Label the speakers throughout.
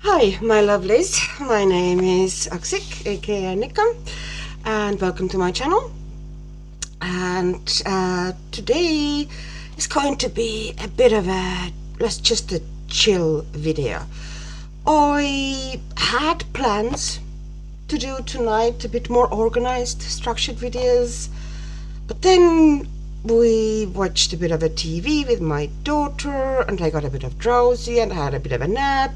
Speaker 1: Hi, my lovelies. My name is Aksik, aka Nika, and welcome to my channel. And today is going to be a bit of just a chill video. I had plans to do tonight a bit more organized, structured videos, but then we watched a bit of a TV with my daughter, and I got a bit of drowsy and I had a bit of a nap.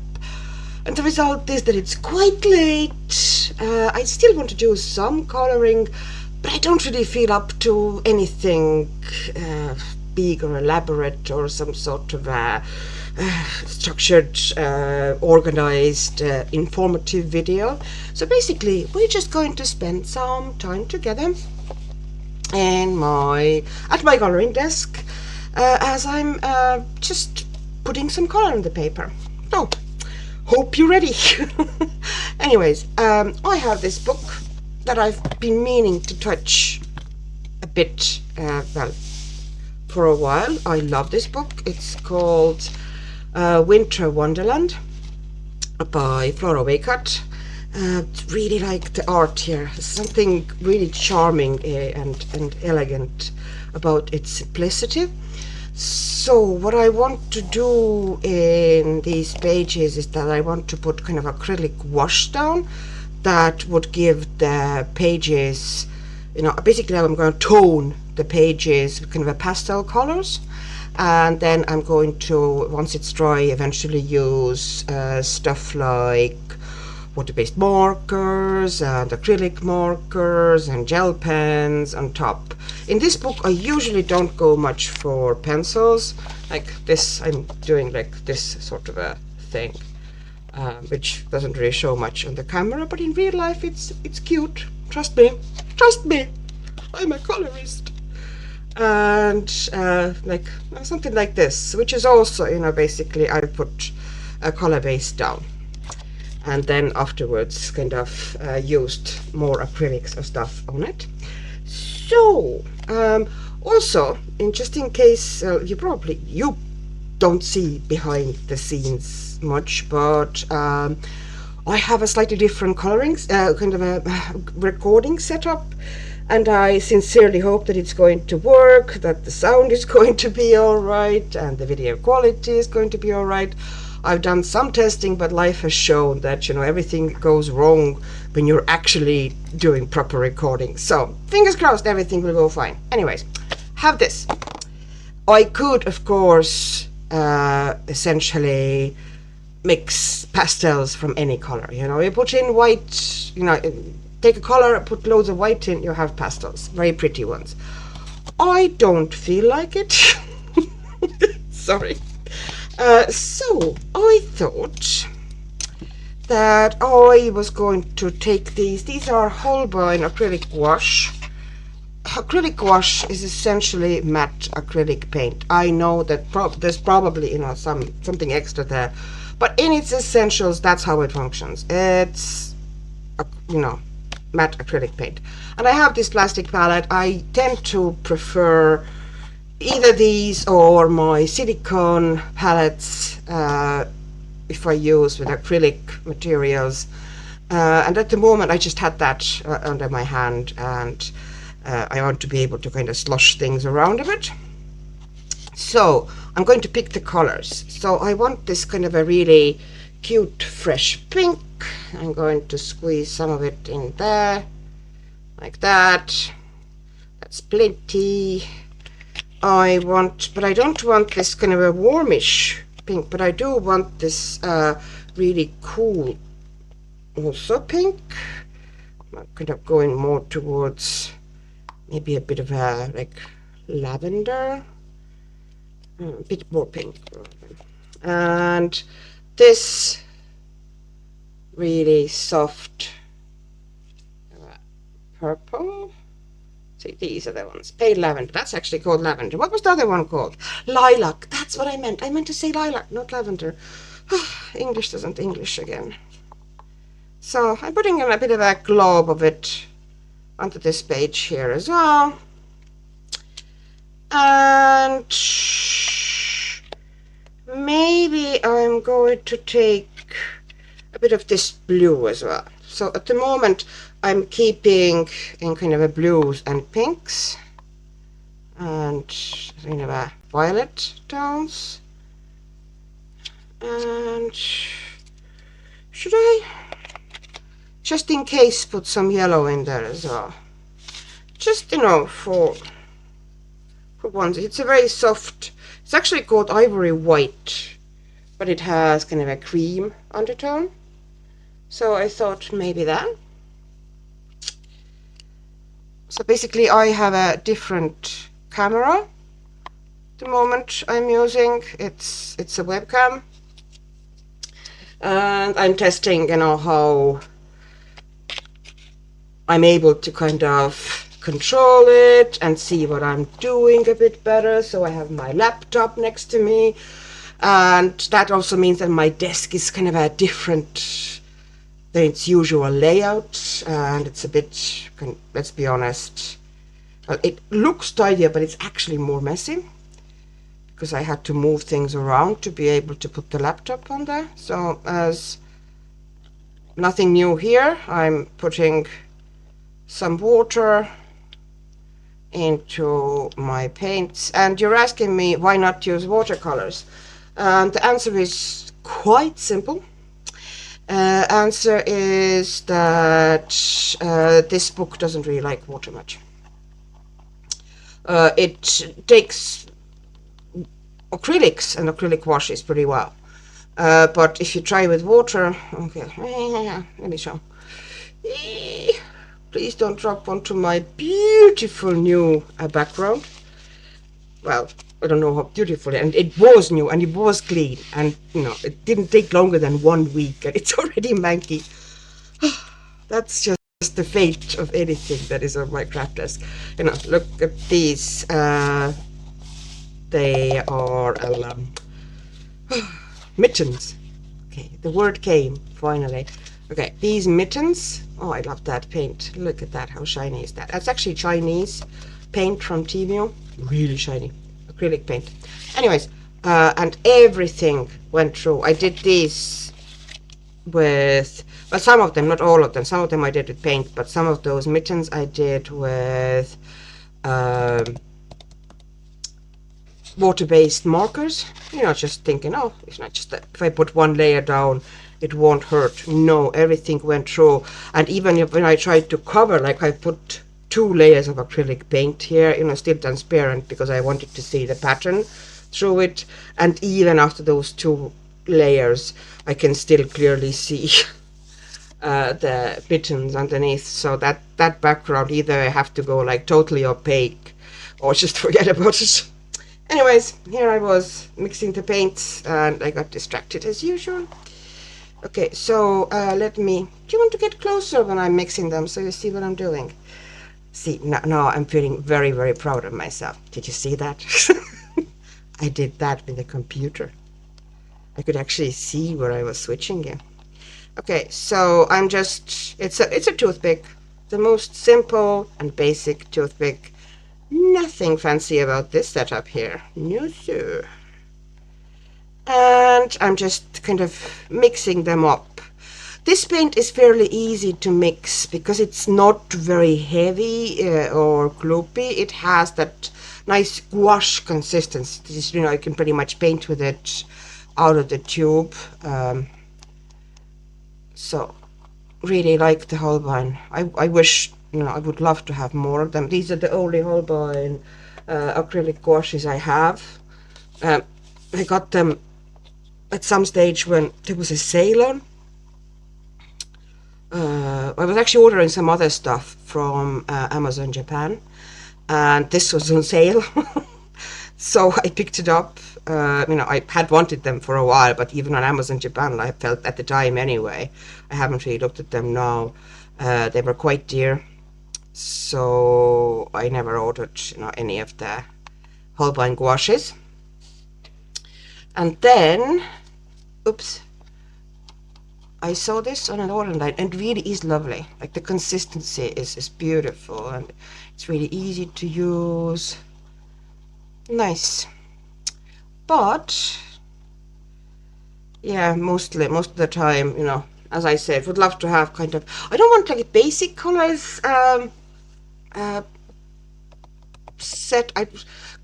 Speaker 1: And the result is that it's quite late. I still want to do some coloring, but I don't really feel up to anything big or elaborate or some sort of structured, organized, informative video. So basically, we're just going to spend some time together at my coloring desk as I'm just putting some color on the paper. So hope you're ready. Anyways, I have this book that I've been meaning to touch a bit, for a while. I love this book. It's called Winter Wonderland by Flora Waycott. Really like the art here. There's something really charming and elegant about its simplicity. So what I want to do in these pages is that I want to put kind of acrylic wash down that would give the pages, basically I'm going to tone the pages with kind of a pastel colors, and then I'm going to, once it's dry, eventually use stuff like water-based markers and acrylic markers and gel pens on top. In this book I usually don't go much for pencils like this. I'm doing like this sort of a thing, which doesn't really show much on the camera, but in real life it's cute. Trust me, I'm a colorist. And like something like this, which is also, basically I put a color base down and then afterwards kind of used more acrylics or stuff on it. So also, just in case you don't see behind the scenes much, but I have a slightly different coloring kind of a recording setup, and I sincerely hope that it's going to work, that the sound is going to be all right, and the video quality is going to be all right. I've done some testing, but life has shown that everything goes wrong when you're actually doing proper recording. So fingers crossed, everything will go fine. Anyways, have this. I could, of course, essentially mix pastels from any color. You put in white. Take a color, put loads of white in, you have pastels, very pretty ones. I don't feel like it. Sorry. So I thought that I was going to take these are Holbein acrylic wash. Acrylic wash is essentially matte acrylic paint. I know that there's probably something extra there, but in its essentials that's how it functions. It's matte acrylic paint. And I have this plastic palette. I tend to prefer either these or my silicone palettes if I use with acrylic materials, and at the moment I just had that under my hand, and I want to be able to kind of slosh things around a bit. So I'm going to pick the colors. So I want this kind of a really cute fresh pink. I'm going to squeeze some of it in there like that. That's plenty. But I don't want this kind of a warmish pink, but I do want this really cool also pink. I'm kind of going more towards maybe a bit of a like lavender, a bit more pink, and this really soft purple. See, these are the ones. Pale lavender. That's actually called lavender. What was the other one called? Lilac. That's what I meant. I meant to say lilac, not lavender. English doesn't English again. So I'm putting in a bit of a glob of it onto this page here as well. And maybe I'm going to take a bit of this blue as well. So at the moment I'm keeping in kind of a blues and pinks and kind of a violet tones. And should I, just in case, put some yellow in there as well? Just, you know, for once. It's a very soft, it's actually called ivory white, but it has kind of a cream undertone. So I thought maybe that. So basically I have a different camera. The moment I'm using it's a webcam, and I'm testing, you know, how I'm able to kind of control it and see what I'm doing a bit better. So I have my laptop next to me, and that also means that my desk is kind of a different than its usual layout, and it's a bit, let's be honest, well, it looks tidier, but it's actually more messy because I had to move things around to be able to put the laptop on there. So as nothing new here, I'm putting some water into my paints. And you're asking me why not use watercolors, and the answer is quite simple. Answer is that this book doesn't really like water much. It takes acrylics and acrylic washes pretty well, but if you try with water, okay, let me show. Please don't drop onto my beautiful new background. Well, I don't know how beautiful, and it was new and it was clean, and you know, it didn't take longer than 1 week and it's already manky. That's just the fate of anything that is on my craft desk. You know, look at these. They are mittens. Okay, the word came finally. Okay, these mittens. Oh, I love that paint. Look at that. How shiny is that? That's actually Chinese paint from Temu. Really shiny. Acrylic paint. Anyways, and everything went through. I did these with, well, some of them, not all of them. Some of them I did with paint, but some of those mittens I did with water-based markers. You know, just thinking, oh, it's not just that if I put one layer down it won't hurt. No, everything went through. And even if, when I tried to cover, like I put 2 layers of acrylic paint here, you know, still transparent because I wanted to see the pattern through it, and even after those 2 layers I can still clearly see the mittens underneath. So that background, either I have to go like totally opaque or just forget about it. Anyways, here I was mixing the paints and I got distracted as usual. Okay, so let me, do you want to get closer when I'm mixing them so you see what I'm doing? See, now I'm feeling very, very proud of myself. Did you see that? I did that with the computer. I could actually see where I was switching in. Okay, so I'm just, it's a toothpick. The most simple and basic toothpick. Nothing fancy about this setup here. No, sir. And I'm just kind of mixing them up. This paint is fairly easy to mix because it's not very heavy or gloopy. It has that nice gouache consistency. You know, you can pretty much paint with it out of the tube. So really like the Holbein. I wish, you know, I would love to have more of them. These are the only Holbein acrylic gouaches I have. I got them at some stage when there was a sale on. I was actually ordering some other stuff from Amazon Japan, and this was on sale. So I picked it up. You know, I had wanted them for a while, but even on Amazon Japan, I felt at the time anyway, I haven't really looked at them now. They were quite dear, so I never ordered, you know, any of the Holbein gouaches. And then, oops, I saw this on an order line, and it really is lovely. Like the consistency is beautiful, and it's really easy to use. Nice. But yeah, most of the time, you know, as I said, would love to have kind of, I don't want like basic colors uh, set. I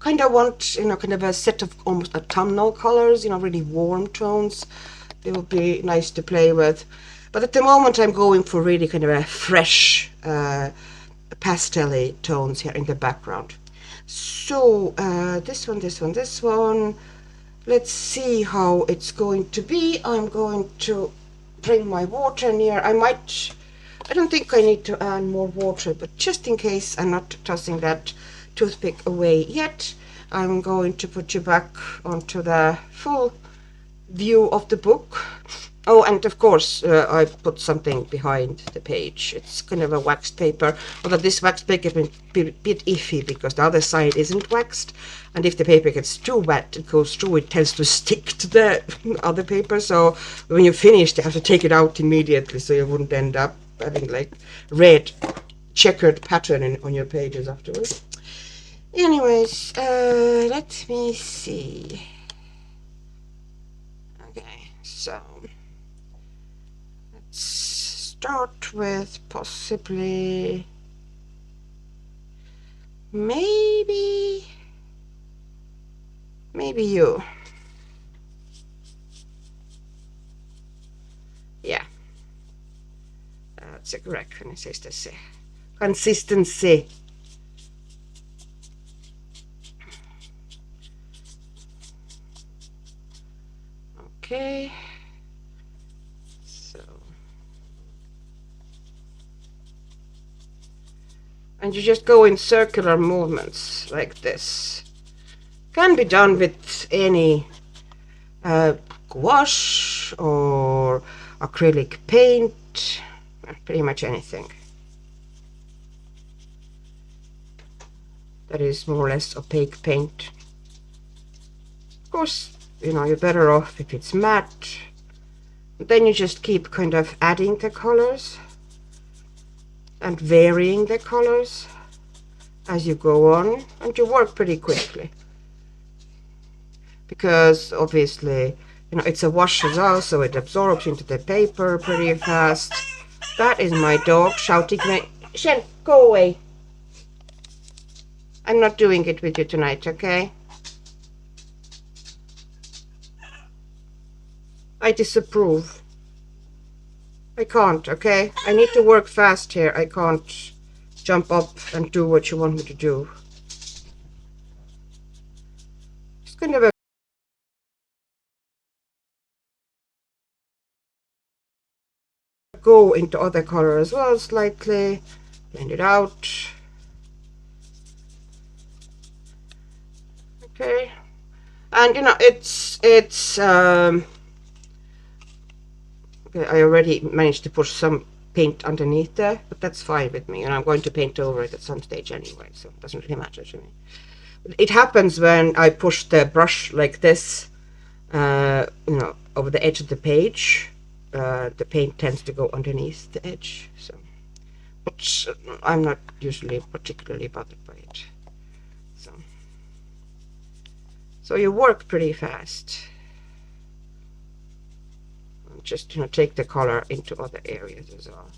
Speaker 1: kind of want, you know, kind of a set of almost autumnal colors, you know, really warm tones. It would be nice to play with. But at the moment I'm going for really kind of a fresh pastel-y tones here in the background. So this one. Let's see how it's going to be. I'm going to bring my water near. I don't think I need to add more water, but just in case I'm not tossing that toothpick away yet, I'm going to put you back onto the full view of the book. Oh, and of course, I put something behind the page. It's kind of a waxed paper, although this waxed paper is a bit iffy because the other side isn't waxed, and if the paper gets too wet, it goes through, it tends to stick to the other paper, so when you finish, you have to take it out immediately, so you wouldn't end up having like red checkered pattern on your pages afterwards. Anyways, let me see. Okay, so let's start with possibly maybe you. Yeah, that's correct consistency. Consistency. Okay. So, and you just go in circular movements like this. Can be done with any gouache or acrylic paint, pretty much anything that is more or less opaque paint. Of course, you know, you're better off if it's matte. Then you just keep kind of adding the colors and varying the colors as you go on, and you work pretty quickly because obviously, you know, it's a wash as well, so it absorbs into the paper pretty fast. That is my dog shouting. Shen, go away. I'm not doing it with you tonight, okay? I disapprove. I can't, okay? I need to work fast here. I can't jump up and do what you want me to do. Just kind of a go into other color as well, slightly blend it out. Okay, and you know, okay, I already managed to push some paint underneath there, but that's fine with me, and I'm going to paint over it at some stage anyway, so it doesn't really matter to me. It happens when I push the brush like this, you know, over the edge of the page. The paint tends to go underneath the edge, so, but I'm not usually particularly bothered by it. So you work pretty fast. Just, you know, take the color into other areas as well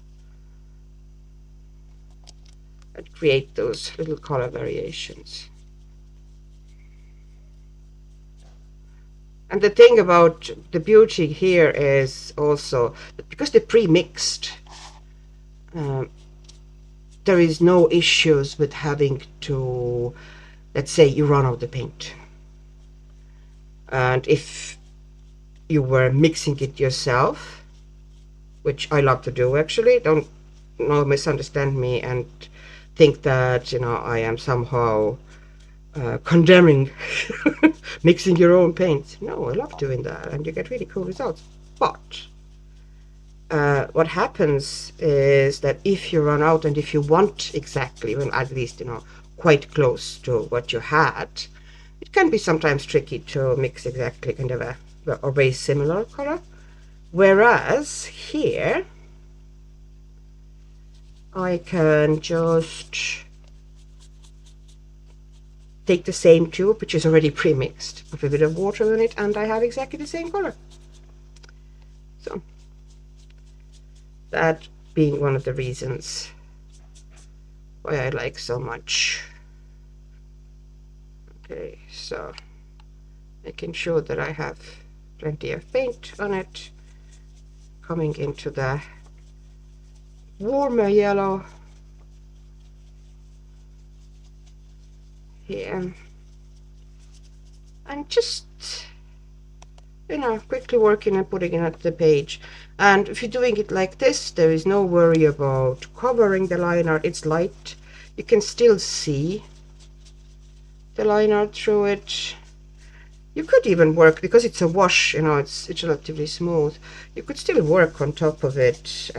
Speaker 1: and create those little color variations. And the thing about the beauty here is also that because they're pre-mixed, there is no issues with having to, let's say you run out of paint, and if you were mixing it yourself, which I love to do actually, don't misunderstand me and think that, you know, I am somehow condemning mixing your own paints. No, I love doing that, and you get really cool results. But what happens is that if you run out, and if you want exactly, well, at least, you know, quite close to what you had, it can be sometimes tricky to mix exactly kind of a very similar color. Whereas here, I can just take the same tube, which is already pre-mixed, put a bit of water in it, and I have exactly the same color. So That being one of the reasons why I like so much. Okay, so making sure that I have plenty of paint on it, coming into the warmer yellow here, and just, you know, quickly working and putting it at the page. And if you're doing it like this, there is no worry about covering the line art. It's light, you can still see the line art through it. You could even work, because it's a wash, you know, it's relatively smooth, you could still work on top of it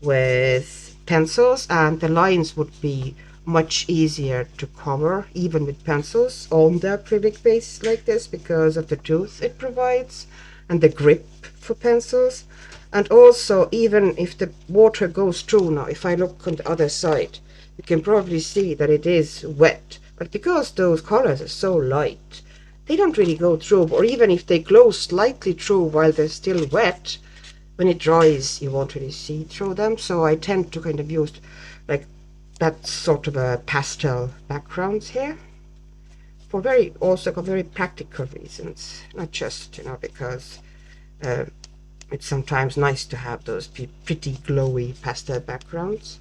Speaker 1: with pencils, and the lines would be much easier to cover even with pencils on the acrylic base like this, because of the tooth it provides and the grip for pencils. And also, even if the water goes through, now if I look on the other side, you can probably see that it is wet, but because those colors are so light, they don't really go through, or even if they glow slightly through while they're still wet, when it dries you won't really see through them. So I tend to kind of use like that sort of a pastel backgrounds here for very practical reasons, not just, you know, because it's sometimes nice to have those pretty glowy pastel backgrounds,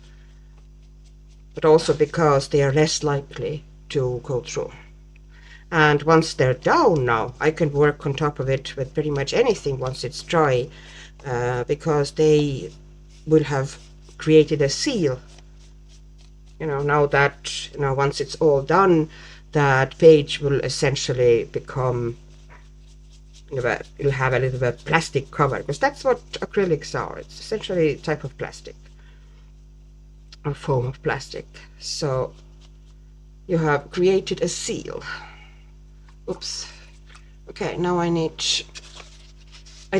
Speaker 1: but also because they are less likely to go through. And once they're down, now I can work on top of it with pretty much anything once it's dry, because they will have created a seal. You know, now that, you know, once it's all done, that page will essentially become, you know, it'll have a little bit of plastic cover, because that's what acrylics are. It's essentially a type of plastic, or form of plastic. So you have created a seal. Oops. Okay, now I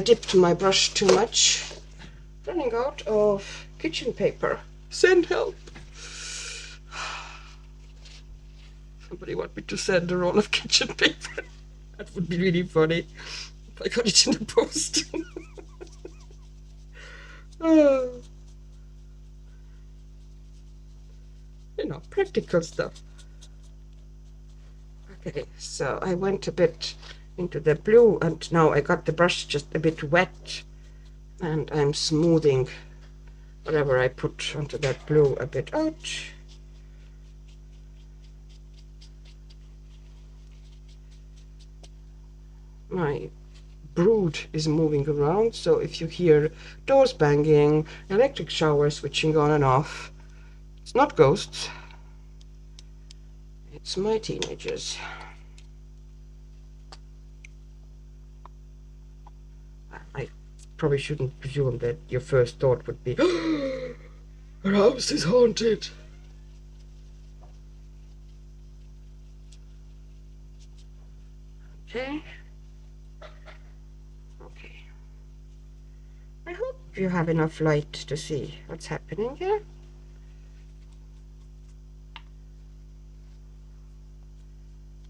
Speaker 1: dipped my brush too much. Running out of kitchen paper. Send help. Somebody want me to send a roll of kitchen paper? That would be really funny if I got it in the post. Oh. You know, practical stuff. Okay, so I went a bit into the blue, and now I got the brush just a bit wet, and I'm smoothing whatever I put onto that blue a bit out. My brood is moving around, so if you hear doors banging, electric shower switching on and off, it's not ghosts, it's my teenagers. I probably shouldn't presume that your first thought would be, our house is haunted. Okay. Okay. I hope you have enough light to see what's happening here.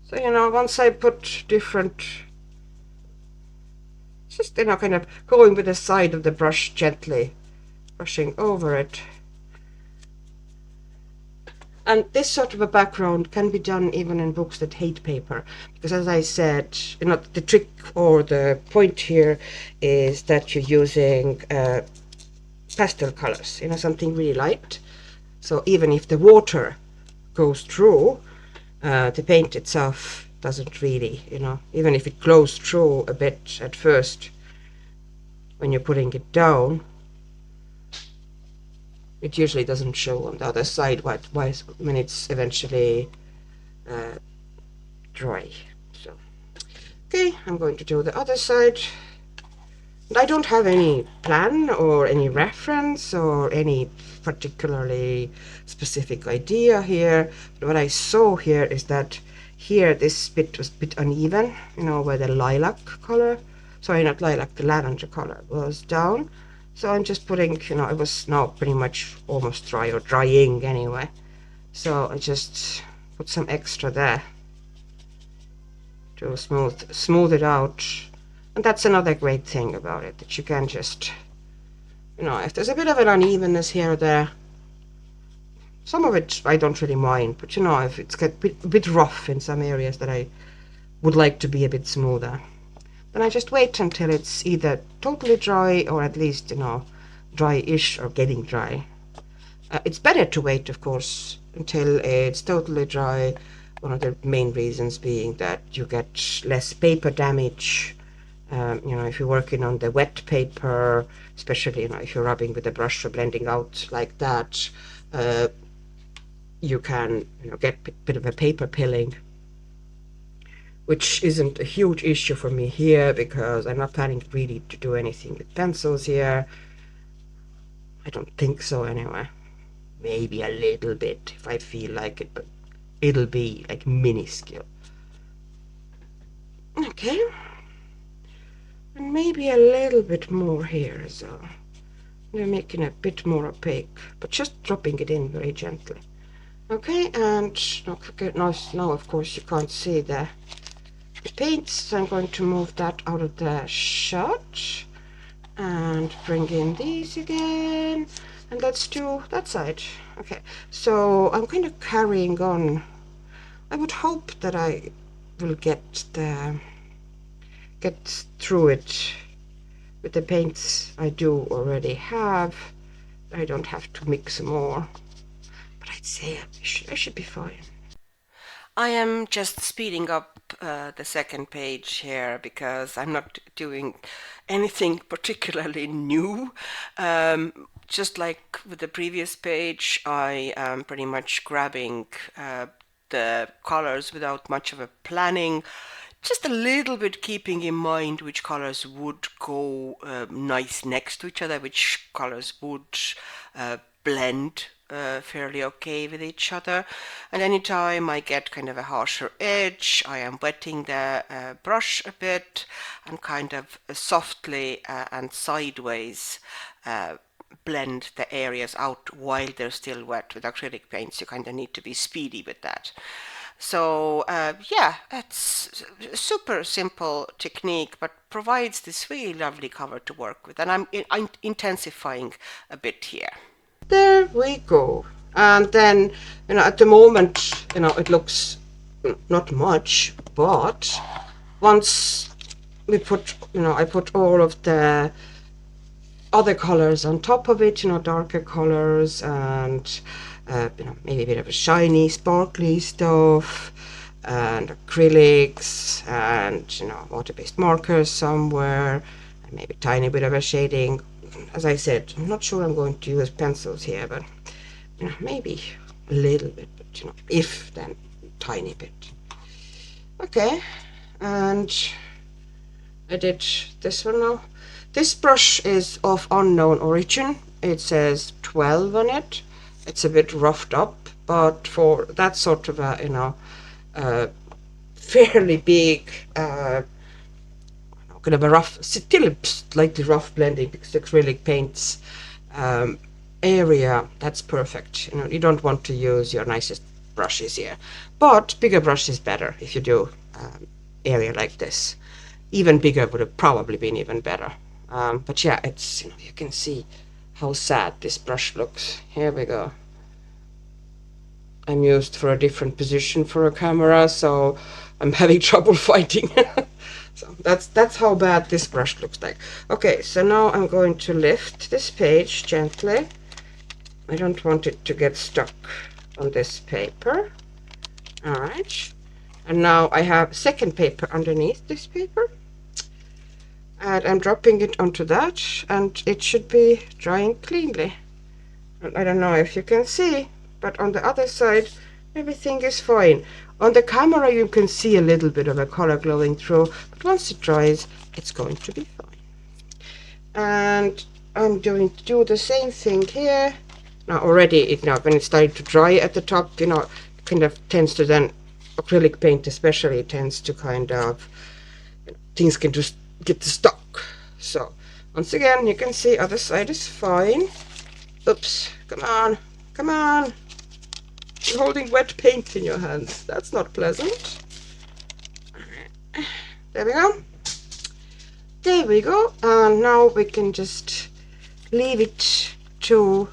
Speaker 1: So, you know, once I put different, just, you know, kind of going with the side of the brush gently, brushing over it. And this sort of a background can be done even in books that hate paper, because as I said, you know, the trick or the point here is that you're using pastel colors, you know, something really light. So even if the water goes through, the paint itself doesn't really, you know, even if it glows through a bit at first, when you're putting it down, it usually doesn't show on the other side when it's eventually dry. So, okay, I'm going to do the other side. And I don't have any plan or any reference or any particularly specific idea here. But what I saw here is that here this bit was a bit uneven, you know, where the lilac color, sorry, not lilac, the lavender color was down. So I'm just putting, you know, it was now pretty much almost dry, or drying anyway. So I just put some extra there to smooth it out. And that's another great thing about it, that you can just You know, if there's a bit of an unevenness here or there, some of it I don't really mind, but you know, if it's got a bit rough in some areas that I would like to be a bit smoother, then I just wait until it's either totally dry or at least, you know, dry-ish or getting dry. It's better to wait, of course, until it's totally dry. One of the main reasons being that you get less paper damage. You know, if you're working on the wet paper, especially, you know, if you're rubbing with a brush or blending out like that, you can, you know, get a bit of a paper pilling, which isn't a huge issue for me here because I'm not planning really to do anything with pencils here. I don't think so anyway. Maybe a little bit if I feel like it, but it'll be like minuscule. Okay, and maybe a little bit more here as well. We're making a bit more opaque, but just dropping it in very gently. Okay, and don't forget, now of course you can't see the paint, so I'm going to move that out of the shot and bring in these again, and let's do that side. Okay, so I'm kind of carrying on. I would hope that I will get through it with the paints I do already have. I don't have to mix more, but I'd say I should be fine. I am just speeding up the second page here because I'm not doing anything particularly new. Just like with the previous page, I am pretty much grabbing the colors without much of a planning, just a little bit keeping in mind which colors would go nice next to each other, which colors would blend fairly okay with each other. And anytime I get kind of a harsher edge, I am wetting the brush a bit and kind of softly and sideways blend the areas out while they're still wet. With acrylic paints, you kind of need to be speedy with that. So yeah, it's a super simple technique, but provides this really lovely cover to work with, and I'm intensifying a bit here. There we go. And then, you know, at the moment, you know, it looks not much, but once we put, you know, I put all of the other colors on top of it, you know, darker colors and you know, maybe a bit of a shiny, sparkly stuff and acrylics and, you know, water-based markers somewhere and maybe a tiny bit of a shading. As I said, I'm not sure I'm going to use pencils here, but you know, maybe a little bit, but you know, if then tiny bit. Okay, and I did this one now. This brush is of unknown origin. It says 12 on it. It's a bit roughed up, but for that sort of a, you know, fairly big, kind of a rough, still slightly rough blending because acrylic paints area, that's perfect. You know, you don't want to use your nicest brushes here, but bigger brush is better if you do area like this. Even bigger would have probably been even better. But yeah, it's, you know, you can see how sad this brush looks. Here we go. I'm used for a different position for a camera, so I'm having trouble finding. So that's how bad this brush looks like. Okay, so now I'm going to lift this page gently. I don't want it to get stuck on this paper. All right, and now I have second paper underneath this paper. And I'm dropping it onto that, and it should be drying cleanly. And I don't know if you can see, but on the other side, everything is fine. On the camera, you can see a little bit of a color glowing through, but once it dries, it's going to be fine. And I'm going to do the same thing here. Now already, when it started to dry at the top, you know, it kind of tends to then, acrylic paint especially, tends to kind of, things can just get stuck. So once again, you can see other side is fine. Oops, come on, come on. You're holding wet paint in your hands. That's not pleasant. There we go. There we go. And now we can just leave it to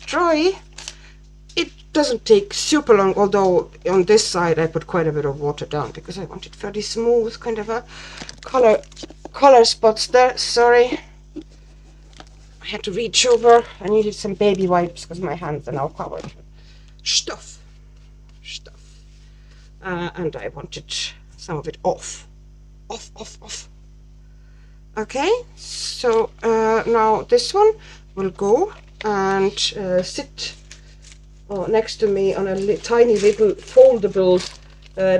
Speaker 1: dry. It doesn't take super long, although on this side I put quite a bit of water down because I want it fairly smooth, kind of a color spots there. Sorry, I had to reach over. I needed some baby wipes because my hands are now covered. Stuff. And I wanted some of it off. Okay, so now this one will go and sit next to me on a tiny little foldable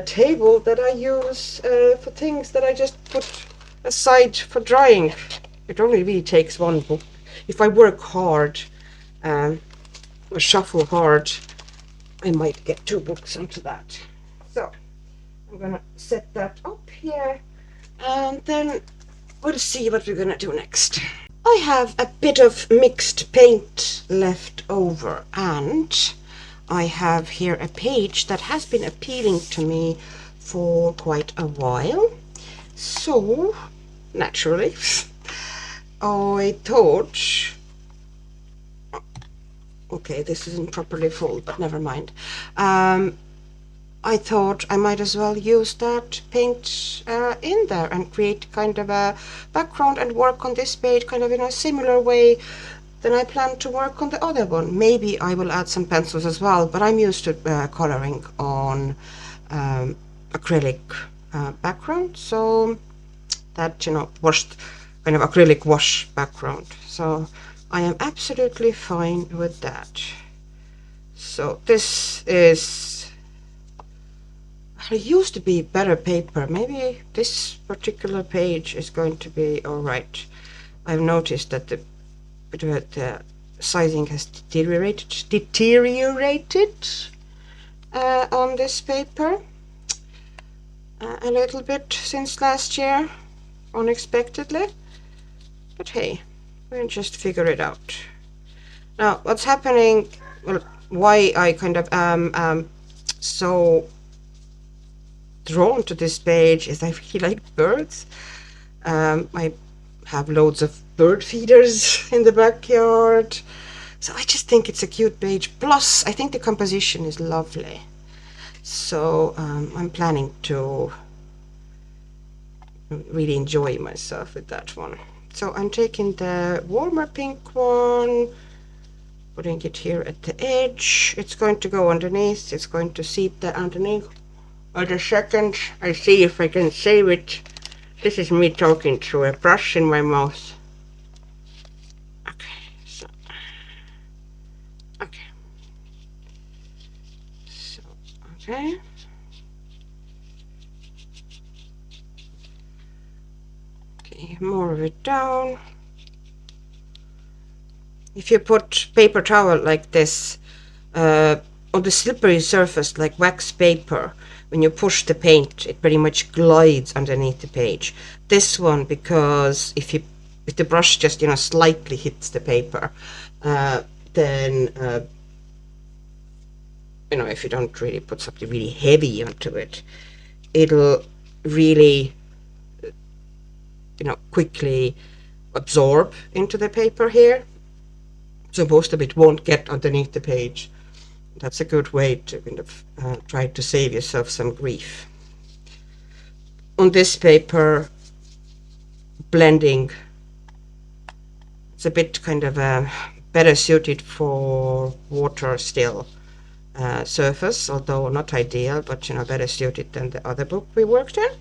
Speaker 1: table that I use for things that I just put aside for drying. It only really takes one book. If I work hard or shuffle hard, I might get 2 books onto that. So I'm gonna set that up here, and then we'll see what we're gonna do next. I have a bit of mixed paint left over, and I have here a page that has been appealing to me for quite a while. So naturally I thought, okay, this isn't properly full, but never mind. I thought I might as well use that paint in there and create kind of a background and work on this page kind of in a similar way than I plan to work on the other one. Maybe I will add some pencils as well, but I'm used to coloring on acrylic background, so that, you know, washed kind of acrylic wash background. So I am absolutely fine with that. So this is, it used to be better paper. Maybe this particular page is going to be all right. I've noticed that the sizing has deteriorated on this paper a little bit since last year, unexpectedly. But hey, we'll just figure it out. Now, what's happening, well, why I kind of am so drawn to this page is I really like birds. I have loads of bird feeders in the backyard, so I just think it's a cute page. Plus, I think the composition is lovely. So I'm planning to really enjoy myself with that one. So I'm taking the warmer pink one, putting it here at the edge. It's going to go underneath. It's going to seep that underneath. Wait a second, I see if I can save it. This is me talking through a brush in my mouth. Okay, so okay. So okay. Okay, more of it down. If you put paper towel like this on the slippery surface like wax paper, when you push the paint, it pretty much glides underneath the page. This one, because if the brush just, you know, slightly hits the paper, then you know, if you don't really put something really heavy onto it, it'll really, you know, quickly absorb into the paper here. So most of it won't get underneath the page. That's a good way to kind of try to save yourself some grief. On this paper, blending, it's a bit kind of better suited for water still surface, although not ideal, but, you know, better suited than the other book we worked in.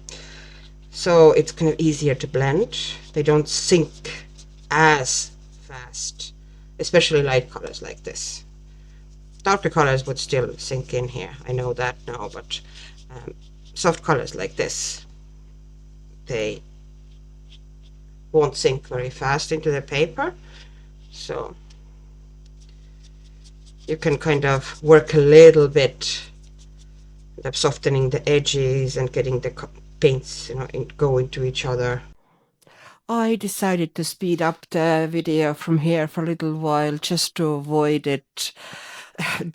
Speaker 1: So it's kind of easier to blend. They don't sink as fast, especially light colors like this. Darker colors would still sink in here, I know that now, but soft colors like this, they won't sink very fast into the paper. So you can kind of work a little bit of softening the edges and getting the paints, you know, go into each other. I decided to speed up the video from here for a little while just to avoid it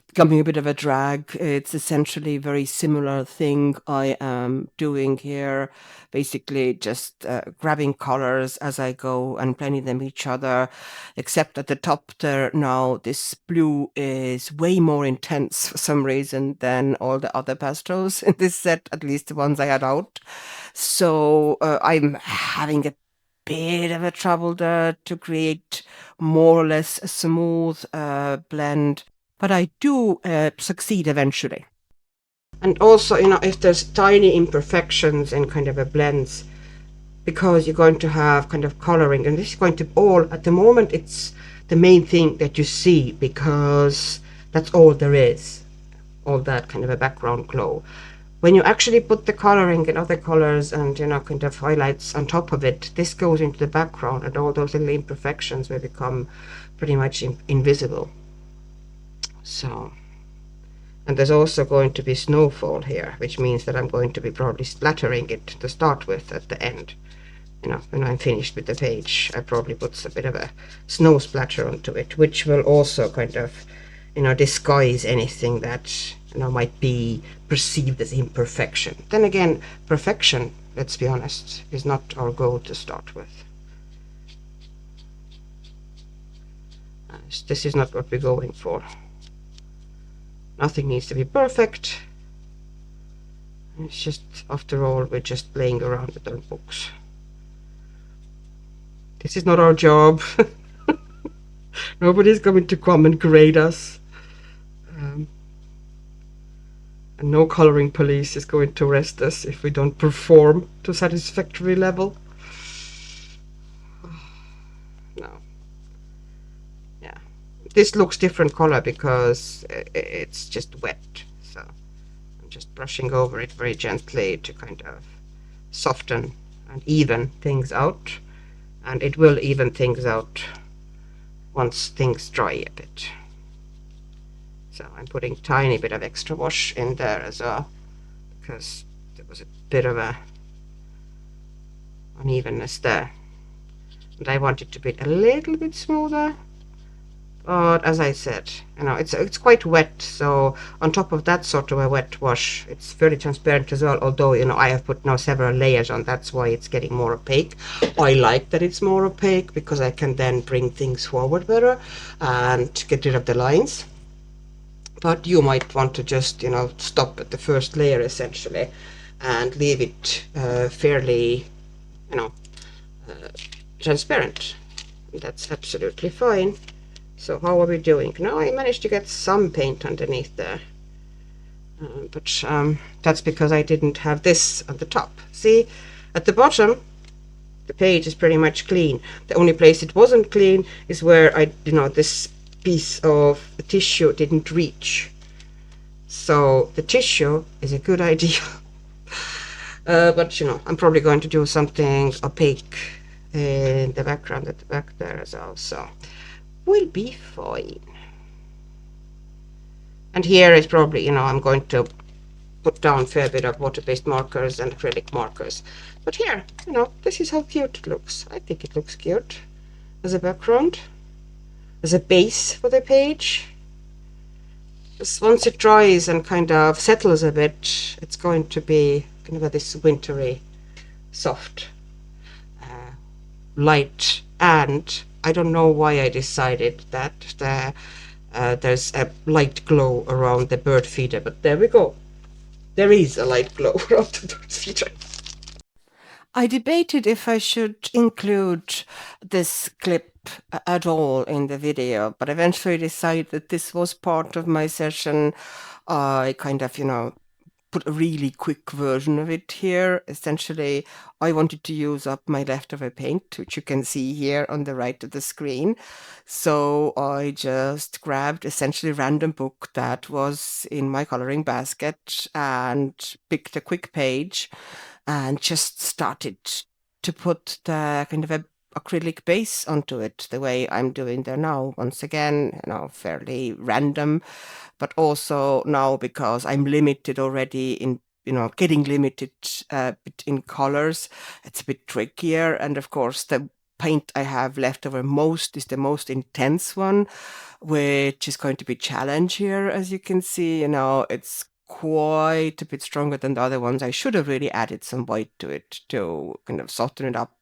Speaker 1: becoming a bit of a drag. It's essentially a very similar thing I am doing here. Basically just grabbing colors as I go and blending them each other, except at the top there now this blue is way more intense for some reason than all the other pastels in this set, at least the ones I had out. So I'm having a bit of a trouble there to create more or less a smooth blend, but I do succeed eventually. And also, if there's tiny imperfections in kind of a blends, because you're going to have kind of coloring, and this is going to all, at the moment, it's the main thing that you see because that's all there is, all that kind of a background glow. When you actually put the coloring and other colors and kind of highlights on top of it, this goes into the background and all those little imperfections will become pretty much invisible. So, and there's also going to be snowfall here, which means that I'm going to be probably splattering it to start with at the end. When I'm finished with the page, I probably put a bit of a snow splatter onto it, which will also kind of disguise anything that might be perceived as imperfection. Then again, perfection, let's be honest, is not our goal to start with. This is not what we're going for. Nothing needs to be perfect. It's just, after all, we're just playing around with our books. This is not our job. Nobody's going to come and grade us. And no coloring police is going to arrest us if we don't perform to satisfactory level. No. Yeah. This looks different color because it's just wet. So I'm just brushing over it very gently to kind of soften and even things out. And it will even things out once things dry a bit. So I'm putting a tiny bit of extra wash in there as well, because there was a bit of a unevenness there. And I want it to be a little bit smoother. But as I said, it's quite wet, so on top of that sort of a wet wash, it's very transparent as well, although, I have put now several layers on, that's why it's getting more opaque. I like that it's more opaque, because I can then bring things forward better and get rid of the lines. But you might want to just, stop at the first layer, essentially, and leave it fairly, transparent. That's absolutely fine. So how are we doing? Now I managed to get some paint underneath there. But that's because I didn't have this at the top. See, at the bottom, the page is pretty much clean. The only place it wasn't clean is where this piece of tissue didn't reach. So the tissue is a good idea. But I'm probably going to do something opaque in the background at the back there as well. So we'll be fine. And here is probably, I'm going to put down a fair bit of water-based markers and acrylic markers. But here, this is how cute it looks. I think it looks cute as a background, as a base for the page. Just once it dries and kind of settles a bit, it's going to be kind of this wintry, soft, light. And I don't know why I decided that there's a light glow around the bird feeder, but there we go. There is a light glow around the bird feeder. I debated if I should include this clip at all in the video, but eventually decided that this was part of my session. I kind of, put a really quick version of it here. Essentially, I wanted to use up my leftover paint, which you can see here on the right of the screen. So I just grabbed essentially a random book that was in my coloring basket and picked a quick page and just started to put the kind of a acrylic base onto it the way I'm doing there now. Once again, fairly random, but also now because I'm limited already in, getting limited in colors, it's a bit trickier. And of course, the paint I have left over most is the most intense one, which is going to be challenge here. As you can see, it's quite a bit stronger than the other ones. I should have really added some white to it to kind of soften it up.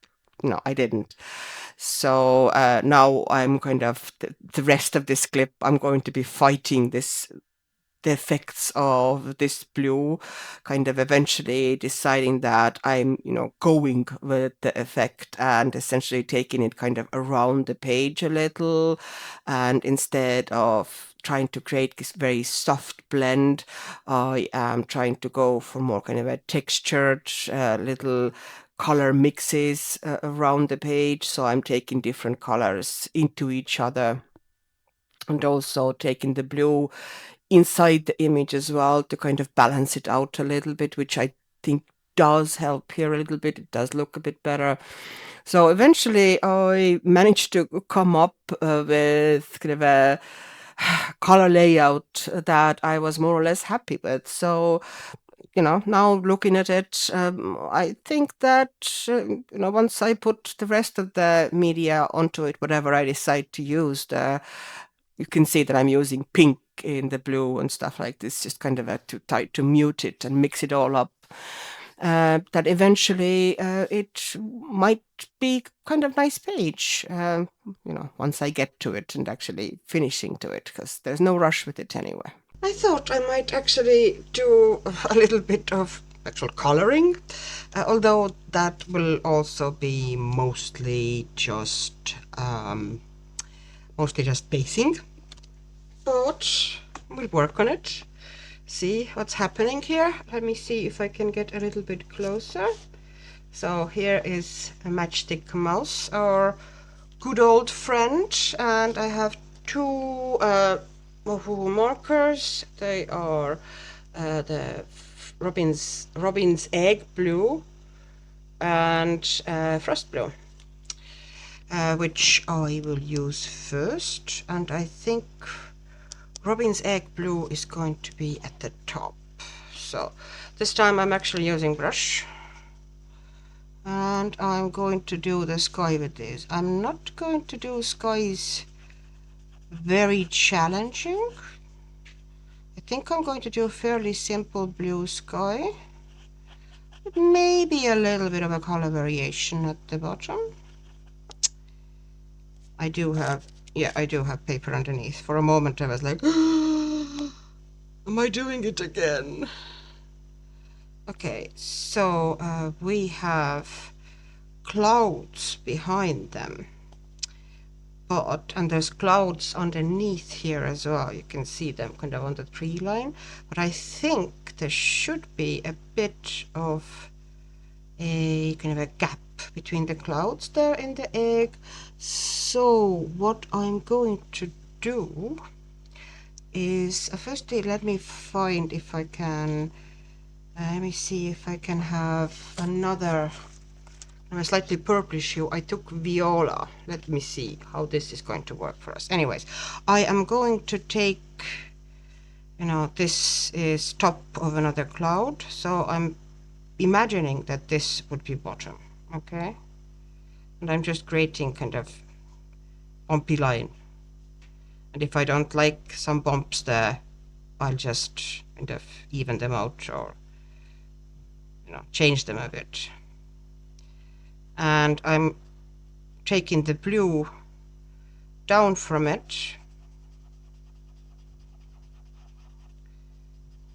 Speaker 1: No, I didn't. So now I'm kind of, the rest of this clip, I'm going to be fighting the effects of this blue, kind of eventually deciding that I'm, going with the effect and essentially taking it kind of around the page a little. And instead of trying to create this very soft blend, I am trying to go for more kind of a textured little color mixes around the page. So I'm taking different colors into each other, and also taking the blue inside the image as well to kind of balance it out a little bit, which I think does help here a little bit. It does look a bit better. So eventually I managed to come up with kind of a color layout that I was more or less happy with. So, now looking at it, I think that, once I put the rest of the media onto it, whatever I decide to use, you can see that I'm using pink in the blue and stuff like this, just kind of to mute it and mix it all up. That eventually it might be kind of nice page, once I get to it and actually finishing to it, because there's no rush with it anyway. I thought I might actually do a little bit of actual coloring, although that will also be mostly just basing, but we'll work on it. See what's happening here. Let me see if I can get a little bit closer. So here is a matchstick mouse, our good old friend, and I have two markers. They are the Robin's Egg Blue and Frost Blue, which I will use first, and I think Robin's Egg Blue is going to be at the top. So this time I'm actually using brush, and I'm going to do the sky with this. I'm not going to do skies very challenging. I think I'm going to do a fairly simple blue sky, maybe a little bit of a color variation at the bottom. I do have paper underneath. For a moment I was like, am I doing it again? Okay, so we have clouds behind them, and there's clouds underneath here as well. You can see them kind of on the tree line, but I think there should be a bit of a kind of a gap between the clouds there in the egg. So what I'm going to do is firstly, let me find if I can let me see if I can have another slightly purplish hue. I took viola. Let me see how this is going to work for us. Anyways, I am going to take, this is top of another cloud, so I'm imagining that this would be bottom, okay? And I'm just creating kind of bumpy line. And if I don't like some bumps there, I'll just kind of even them out, or change them a bit. And I'm taking the blue down from it,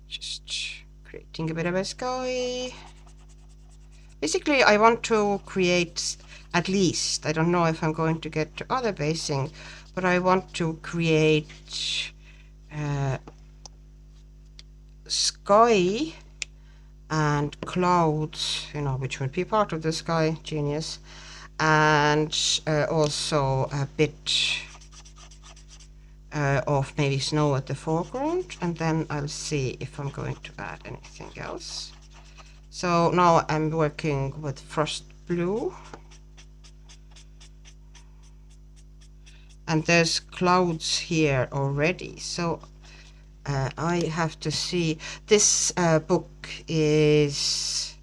Speaker 1: just creating a bit of a sky. Basically, I want to create, at least, I don't know if I'm going to get to other basing, but I want to create sky and clouds, which would be part of the sky, genius, and also a bit of maybe snow at the foreground, and then I'll see if I'm going to add anything else. So now I'm working with Frost Blue, and there's clouds here already, so I have to see. This book is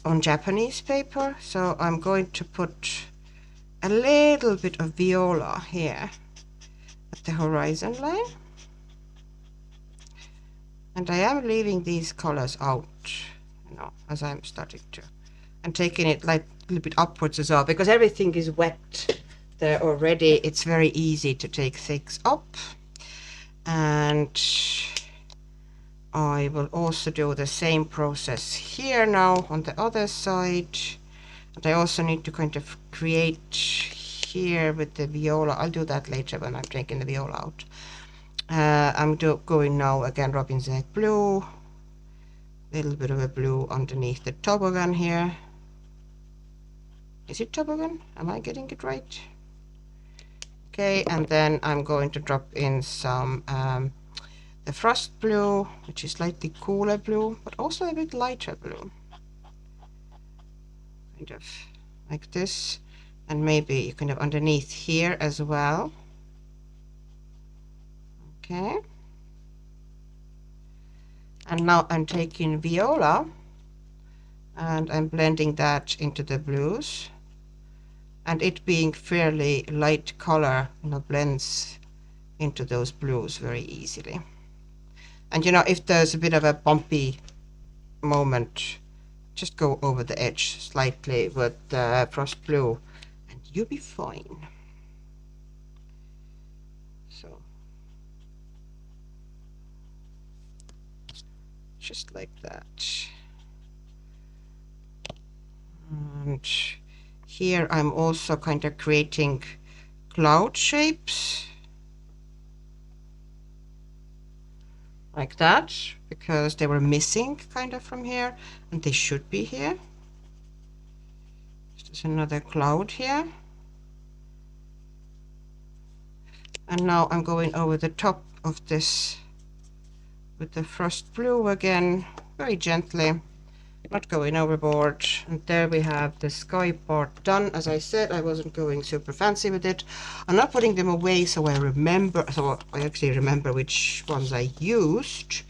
Speaker 1: on Japanese paper, so I'm going to put a little bit of viola here at the horizon line. And I am leaving these colors out, you know, as I'm starting to, and taking it like a little bit upwards as well, because everything is wet there already. It's very easy to take things up. And I will also do the same process here now on the other side. And I also need to kind of create here with the viola. I'll do that later when I'm taking the viola out. I'm going now again Robin's Egg blue, a little bit of a blue underneath the toboggan here. Is it toboggan? Am I getting it right? Okay, and then I'm going to drop in some the frost blue, which is slightly cooler blue, but also a bit lighter blue. Kind of like this, and maybe kind of underneath here as well. Okay. And now I'm taking viola and I'm blending that into the blues, and it being fairly light color, you know, blends into those blues very easily. And you know, if there's a bit of a bumpy moment, just go over the edge slightly with frost blue and you'll be fine. So just like that. And here I'm also kind of creating cloud shapes like that, because they were missing kind of from here, and they should be here. There's another cloud here. And now I'm going over the top of this with the frost blue again, very gently, not going overboard. And there we have the sky part done. As I said, I wasn't going super fancy with it. I'm not putting them away so I remember, so I actually remember which ones I used.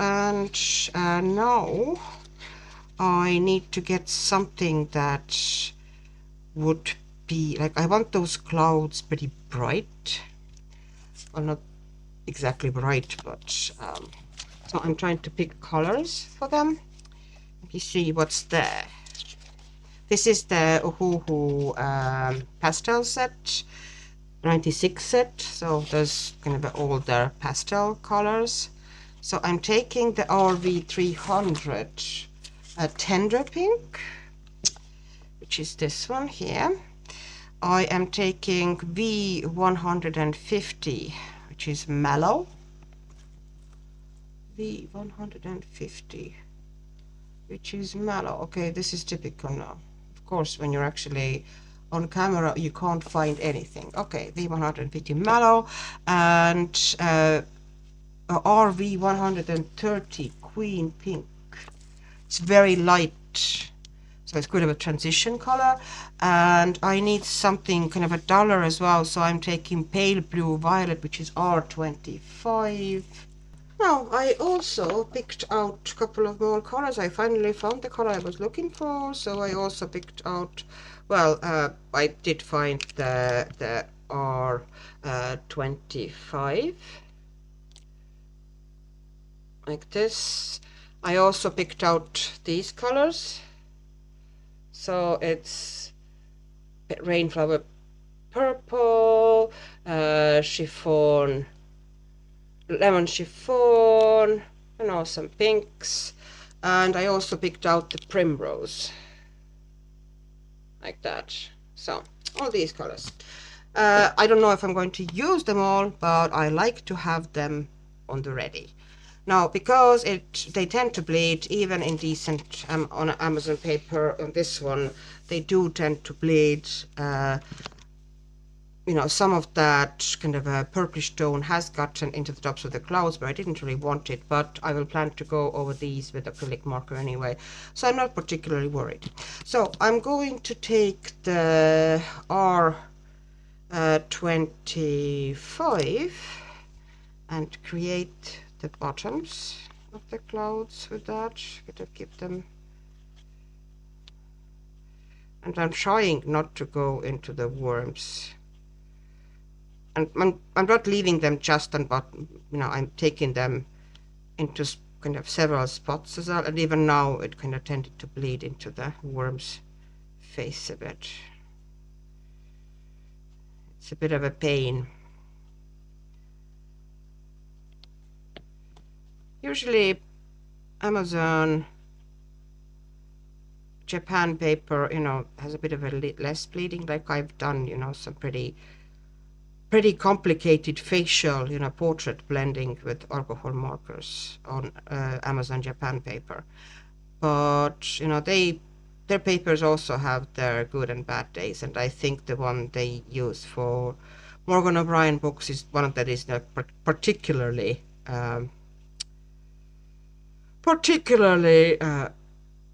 Speaker 1: And now I need to get something that would be like, I want those clouds pretty bright. Well, not exactly bright, but so I'm trying to pick colors for them. Let me see what's there. This is the Ohuhu pastel set, 96 set, so there's kind of an older pastel colors. So I'm taking the RV300 tender pink, which is this one here. I am taking V150, which is mellow. V150, which is mellow. Okay, this is typical now. Of course, when you're actually on camera, you can't find anything. Okay, V150 mellow, and RV130 queen pink. It's very light, so it's good of a transition color. And I need something kind of a duller as well, so I'm taking pale blue violet, which is R25. Now I also picked out a couple of more colors. I finally found the color I was looking for, so I also picked out, well, I did find the R25 like this. I also picked out these colors, so it's rainflower purple, chiffon, lemon chiffon, and also some pinks. And I also picked out the primrose like that. So all these colors. I don't know if I'm going to use them all, but I like to have them on the ready. Now, because they tend to bleed, even in decent on Amazon paper, on this one, they do tend to bleed. You know, some of that kind of a purplish tone has gotten into the tops of the clouds, but I didn't really want it. But I will plan to go over these with acrylic marker anyway, so I'm not particularly worried. So I'm going to take the R25 and create the bottoms of the clouds with that. Gotta keep them. And I'm trying not to go into the worms. And I'm not leaving them just on bottom, I'm taking them into kind of several spots as well. And even now it kind of tended to bleed into the worm's face a bit. It's a bit of a pain. Usually Amazon Japan paper, has a bit of a less bleeding, like I've done, some pretty complicated facial, portrait blending with alcohol markers on Amazon Japan paper. But, their papers also have their good and bad days, and I think the one they use for Morgan O'Brien books is one that is particularly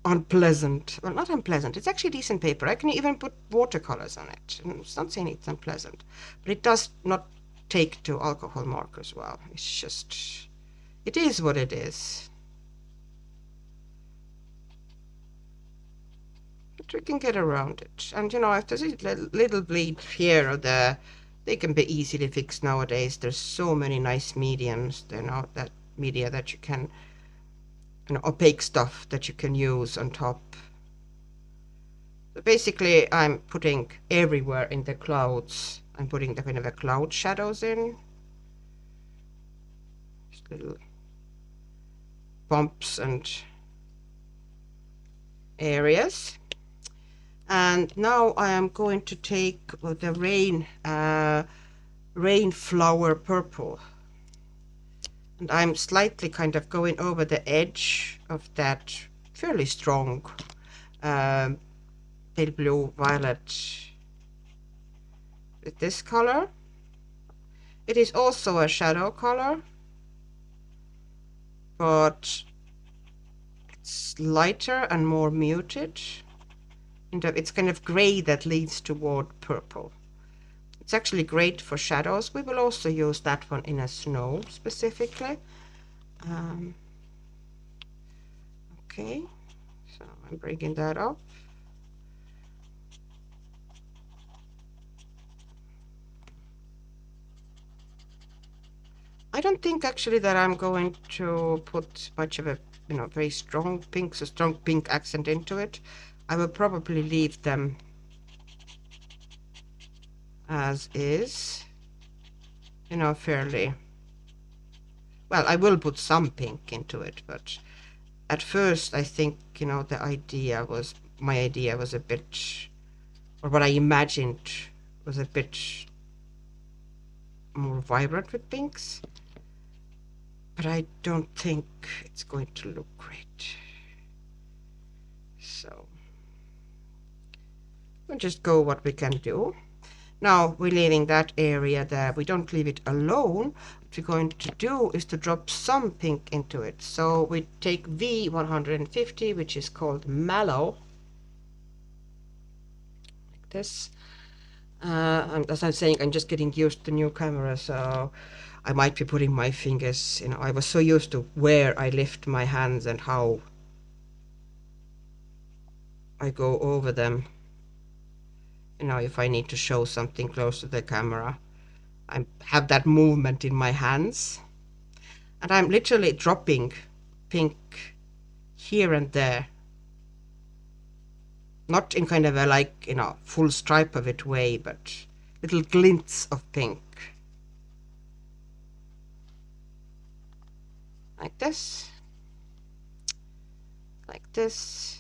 Speaker 1: unpleasant. Well, not unpleasant. It's actually decent paper. I can even put watercolors on it. It's not saying it's unpleasant, but it does not take to alcohol markers well. It's just, it is what it is. But we can get around it. And, if there's a little bleed here or there, they can be easily fixed nowadays. There's so many nice mediums, that media that you can, opaque stuff that you can use on top. So basically, I'm putting everywhere in the clouds. I'm putting the kind of a cloud shadows in. Just little bumps and areas. And now I am going to take the rainflower purple. And I'm slightly kind of going over the edge of that fairly strong pale blue violet with this color. It is also a shadow color, but it's lighter and more muted. It's kind of gray that leads toward purple. It's actually great for shadows. We will also use that one in a snow specifically. Okay, so I'm bringing that up. I don't think actually that I'm going to put much of a very strong pink, so strong pink accent into it. I will probably leave them as is, fairly well. I will put some pink into it, but at first I think my idea was a bit, or what I imagined was a bit more vibrant with pinks, but I don't think it's going to look great. So we'll just go what we can do. Now we're leaving that area there. We don't leave it alone. What we're going to do is to drop some pink into it. So we take V150, which is called Mallow, like this. And as I'm saying, I'm just getting used to the new camera, so I might be putting my fingers, I was so used to where I lift my hands and how I go over them. If I need to show something close to the camera, I have that movement in my hands. And I'm literally dropping pink here and there. Not in kind of a full stripe of it way, but little glints of pink. Like this. Like this.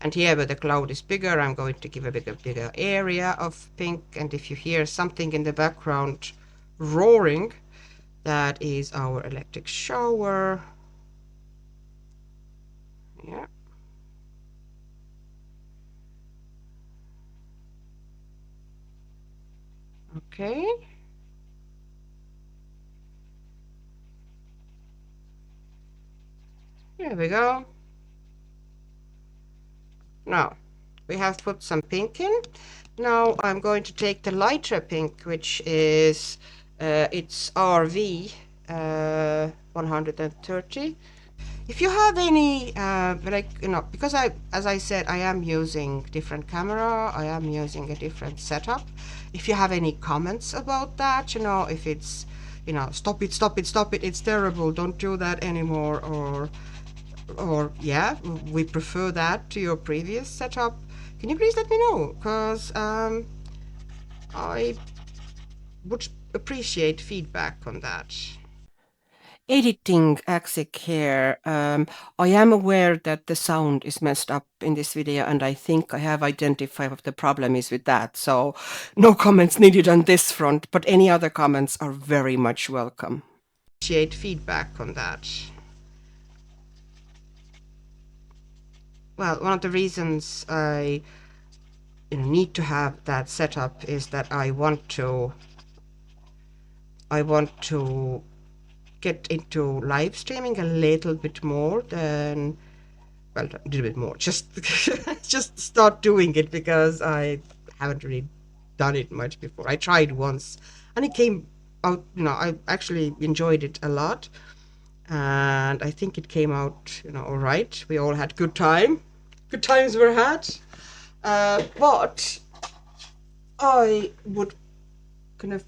Speaker 1: And here where the cloud is bigger, I'm going to give a bigger area of pink. And if you hear something in the background roaring, that is our electric shower. Yeah. Okay. There we go. Now, we have put some pink in. Now I'm going to take the lighter pink, which is it's RV 130. If you have any, like, because as I said, I am using different camera, I am using a different setup. If you have any comments about that, if it's, stop it, stop it, stop it, it's terrible, don't do that anymore, or yeah, we prefer that to your previous setup, can you please let me know? Because I would appreciate feedback on that. Editing acrylic here. I am aware that the sound is messed up in this video, and I think I have identified what the problem is with that. So no comments needed on this front, but any other comments are very much welcome. Appreciate feedback on that. Well, one of the reasons I need to have that setup is that I want to get into live streaming a little bit more than, well, a little bit more, just just start doing it, because I haven't really done it much before. I tried once and it came out, I actually enjoyed it a lot, and I think it came out, all right. We all had good times were had, but I would kind of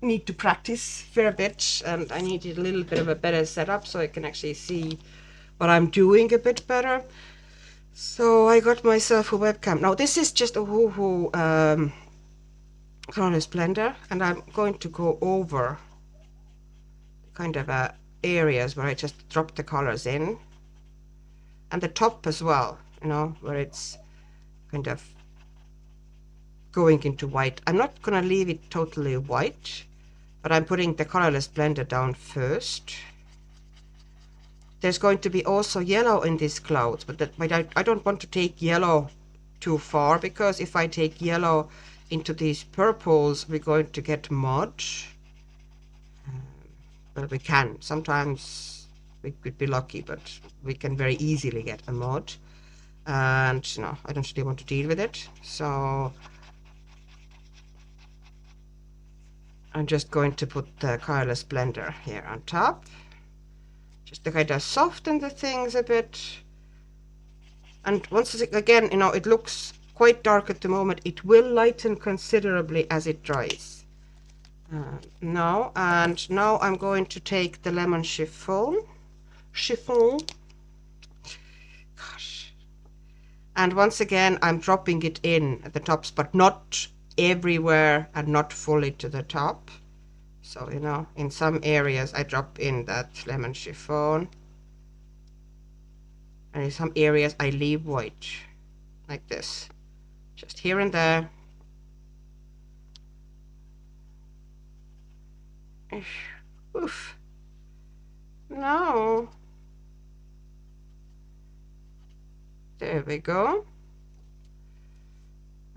Speaker 1: need to practice for a bit, and I needed a little bit of a better setup so I can actually see what I'm doing a bit better. So I got myself a webcam. Now this is just a Woohoo colorless blender, and I'm going to go over kind of areas where I just drop the colors in, and the top as well, where it's kind of going into white. I'm not gonna leave it totally white, but I'm putting the colorless blender down first. There's going to be also yellow in these clouds, but I don't want to take yellow too far, because if I take yellow into these purples, we're going to get mud. Well, we can. Sometimes we could be lucky, but we can very easily get a mud. And, I don't really want to deal with it. So I'm just going to put the colorless blender here on top, just to kind of soften the things a bit. And once again, it looks quite dark at the moment. It will lighten considerably as it dries. Now I'm going to take the lemon chiffon. Gosh. And once again, I'm dropping it in at the tops, but not everywhere and not fully to the top. So, in some areas I drop in that lemon chiffon, and in some areas I leave white, like this, just here and there. Oof. No. There we go.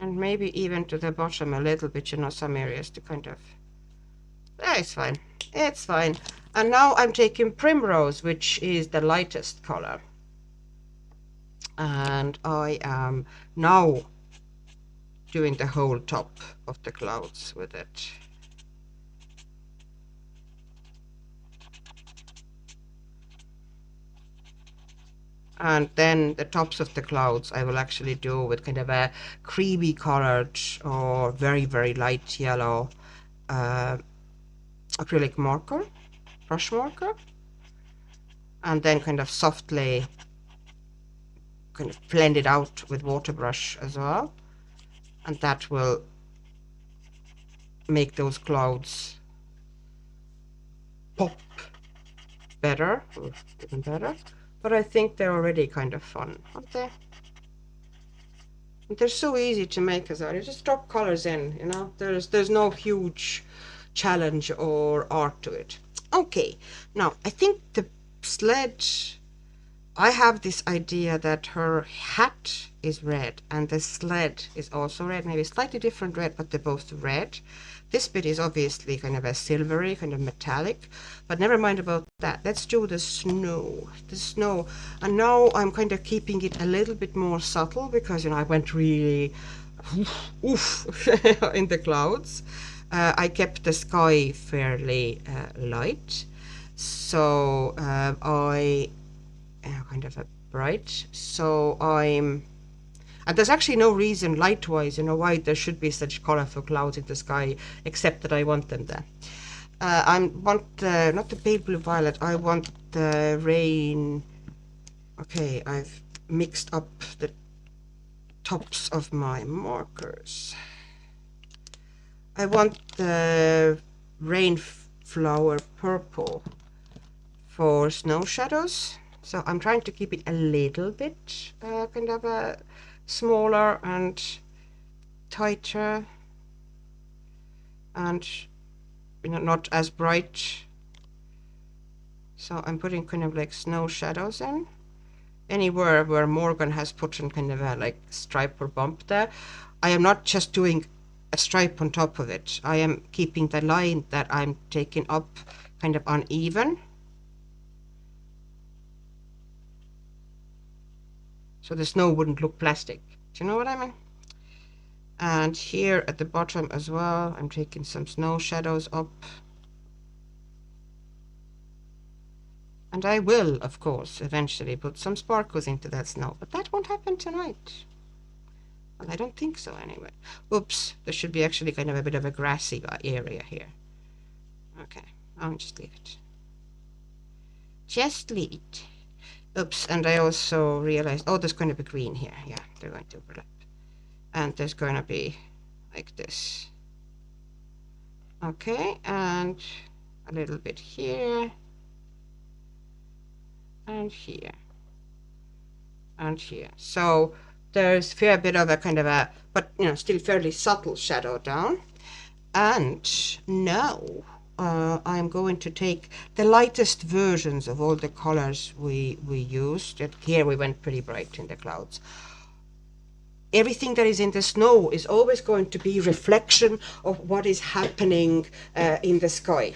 Speaker 1: And maybe even to the bottom a little bit, some areas to kind of... It's fine. It's fine. And now I'm taking Primrose, which is the lightest color. And I am now doing the whole top of the clouds with it. And then the tops of the clouds I will actually do with kind of a creamy colored or very, very light yellow acrylic marker, brush marker, and then kind of softly kind of blend it out with water brush as well, and that will make those clouds pop better, or even better. But I think they're already kind of fun, aren't they? And they're so easy to make as well. You just drop colors in, there's no huge challenge or art to it. Okay, now I think the sled, I have this idea that her hat is red and the sled is also red, maybe slightly different red, but they're both red. This bit is obviously kind of a silvery, kind of metallic, but never mind about that. Let's do the snow. And now I'm kind of keeping it a little bit more subtle, because, I went really oof in the clouds. I kept the sky fairly light. So I kind of a bright. So and there's actually no reason light-wise, why there should be such colorful clouds in the sky, except that I want them there. I want not the pale blue violet, I want the rain. Okay, I've mixed up the tops of my markers. I want the rainflower purple for snow shadows. So I'm trying to keep it a little bit kind of smaller and tighter, and not as bright. So I'm putting kind of like snow shadows in anywhere where Morgan has put in kind of a like stripe or bump there. I am not just doing a stripe on top of it. I am keeping the line that I'm taking up kind of uneven, so the snow wouldn't look plastic. Do you know what I mean? And here at the bottom as well, I'm taking some snow shadows up. And I will, of course, eventually put some sparkles into that snow, but that won't happen tonight. Well, I don't think so anyway. Oops, there should be actually kind of a bit of a grassy area here. Okay, I'll just leave it. Just leave it. Oops, and I also realized, oh, there's going to be green here. Yeah, they're going to overlap. And there's going to be like this. Okay, and a little bit here. And here. And here. So there's a fair bit of a kind of a, but still fairly subtle shadow down. And now I'm going to take the lightest versions of all the colors we used. Here we went pretty bright in the clouds. Everything that is in the snow is always going to be reflection of what is happening in the sky,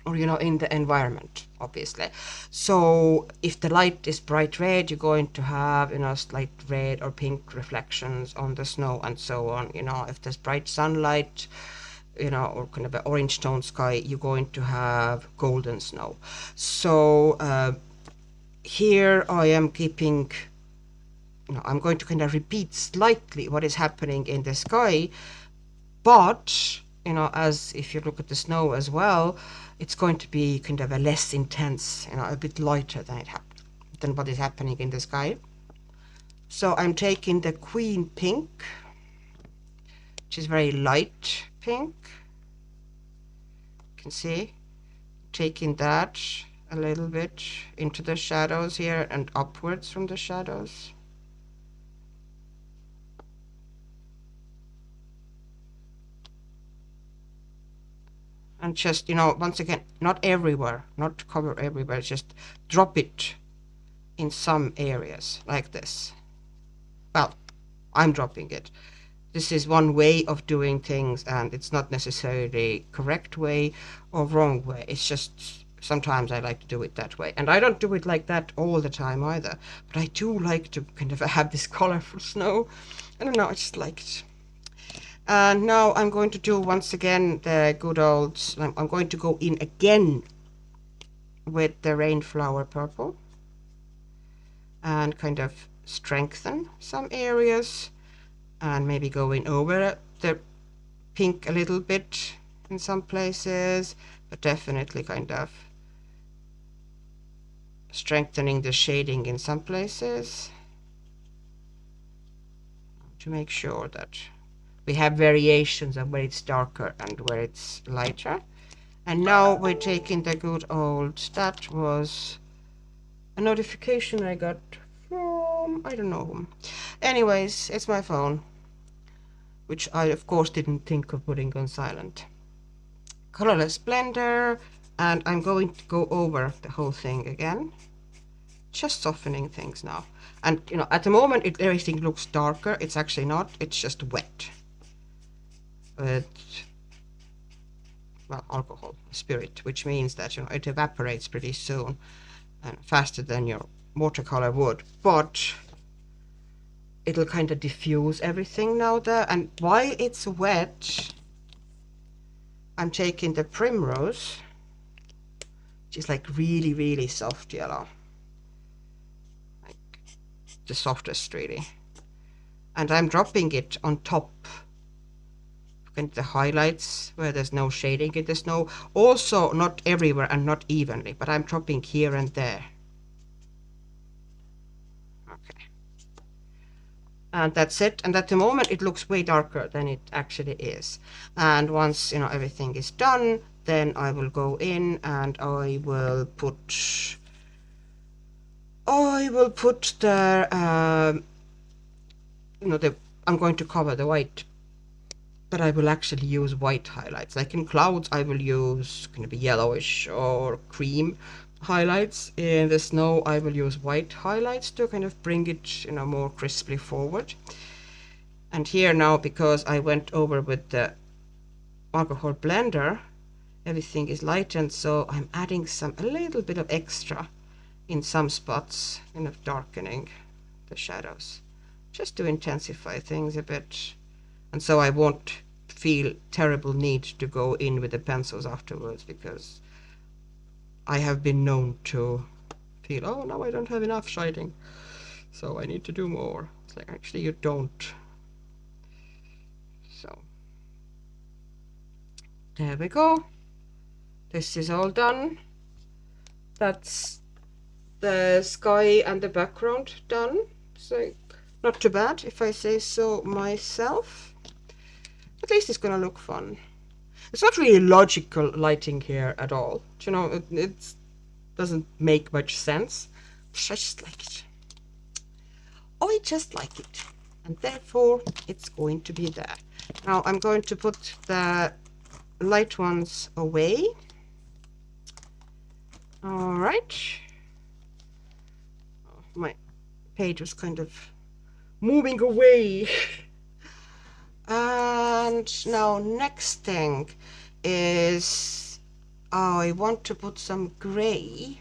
Speaker 1: or in the environment, obviously. So if the light is bright red, you're going to have slight red or pink reflections on the snow, and so on. If there's bright sunlight, or kind of an orange tone sky, you're going to have golden snow. So here I am keeping, I'm going to kind of repeat slightly what is happening in the sky, but as if you look at the snow as well, it's going to be kind of a less intense, a bit lighter than what is happening in the sky. So I'm taking the Queen Pink, which is very light pink. You can see, taking that a little bit into the shadows here and upwards from the shadows. And just, once again, not everywhere, not cover everywhere, just drop it in some areas like this. Well, I'm dropping it. This is one way of doing things, and it's not necessarily correct way or wrong way. It's just sometimes I like to do it that way. And I don't do it like that all the time either, but I do like to kind of have this colorful snow. I don't know, I just like it. And now I'm going to do once again the good old, I'm going to go in again with the Rainflower Purple and kind of strengthen some areas, and maybe going over the pink a little bit in some places, but definitely kind of strengthening the shading in some places to make sure that we have variations of where it's darker and where it's lighter. And now we're taking the good old, that was a notification I got from, I don't know whom. Anyways, it's my phone, which I of course didn't think of putting on silent. Colorless blender, and I'm going to go over the whole thing again, just softening things now. And at the moment everything looks darker. It's actually not, it's just wet with, well, alcohol, spirit, which means that it evaporates pretty soon and faster than your watercolor would, but it'll kind of diffuse everything now there. And while it's wet, I'm taking the Primrose, which is like really, really soft yellow, the softest really. And I'm dropping it on top and the highlights where there's no shading in the snow. Also not everywhere and not evenly, but I'm dropping here and there. Okay. And that's it. And at the moment it looks way darker than it actually is. And once, you know, everything is done, then I will go in and I will put the you know, I'm going to cover the white, but I will actually use white highlights. Like in clouds, I will use kind of yellowish or cream highlights. In the snow, I will use white highlights to kind of bring it, you know, more crisply forward. And here now, because I went over with the alcohol blender, everything is lightened, so I'm adding a little bit of extra in some spots, kind of darkening the shadows, just to intensify things a bit. And so I won't feel terrible need to go in with the pencils afterwards, because I have been known to feel, oh, now I don't have enough shading, so I need to do more. It's like, actually you don't. So there we go. This is all done. That's the sky and the background done. So not too bad, if I say so myself. At least it's gonna look fun. It's not really logical lighting here at all. You know, it doesn't make much sense. But I just like it. I just like it. And therefore, it's going to be there. Now I'm going to put the light ones away. All right. Oh, my page was kind of moving away. And now next thing is I want to put some gray,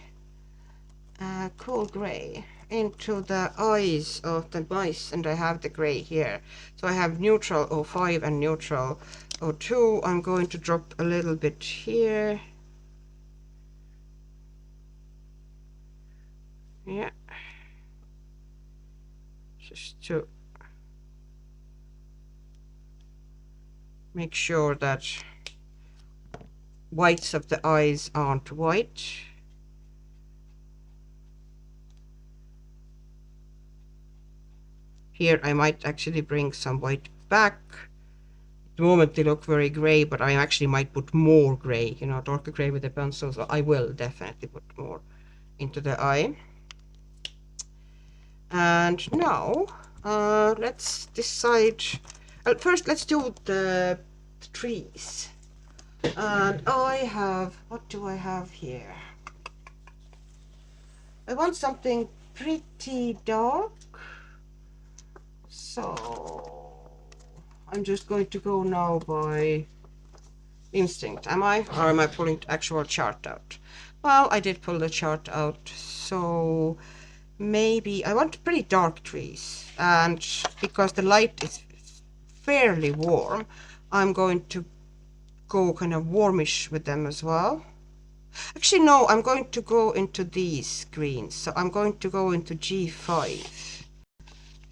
Speaker 1: cool gray, into the eyes of the mice, and I have the gray here. So I have neutral 05 and neutral 02. I'm going to drop a little bit here. Yeah. Just to make sure that whites of the eyes aren't white. Here I might actually bring some white back. At the moment they look very gray, but I actually might put more gray, you know, darker gray with the pencil. So I will definitely put more into the eye. And now let's decide. First, let's do the trees. And I have, what do I have here? I want something pretty dark. So I'm just going to go now by instinct. Am I? Or am I pulling the actual chart out? Well, I did pull the chart out. So maybe I want pretty dark trees. And because the light is fairly warm, I'm going to go kind of warmish with them as well. Actually, no, I'm going to go into these greens. So I'm going to go into G5.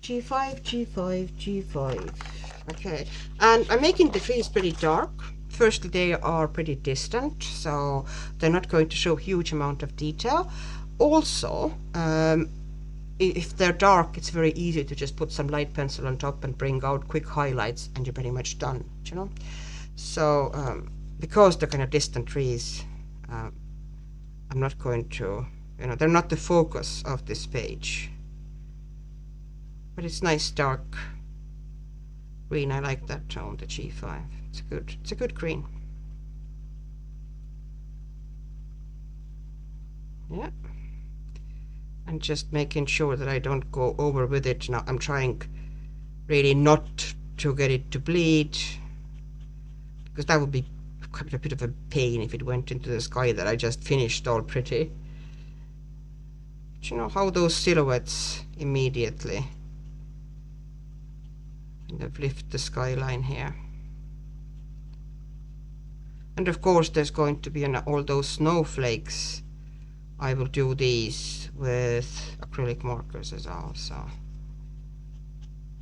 Speaker 1: G5, G5, G5. Okay, and I'm making the trees pretty dark. Firstly, they are pretty distant, so they're not going to show huge amount of detail. Also, if they're dark, it's very easy to just put some light pencil on top and bring out quick highlights, and you're pretty much done, you know. So because they're kind of distant trees, I'm not going to, you know, they're not the focus of this page. But it's nice dark green. I like that tone, the G5. It's a good green. Yeah. And just making sure that I don't go over with it. Now I'm trying really not to get it to bleed, because that would be quite a bit of a pain if it went into the sky that I just finished all pretty. But you know how those silhouettes immediately kind of lift the skyline here. And of course there's going to be all those snowflakes I will do these with acrylic markers as well. So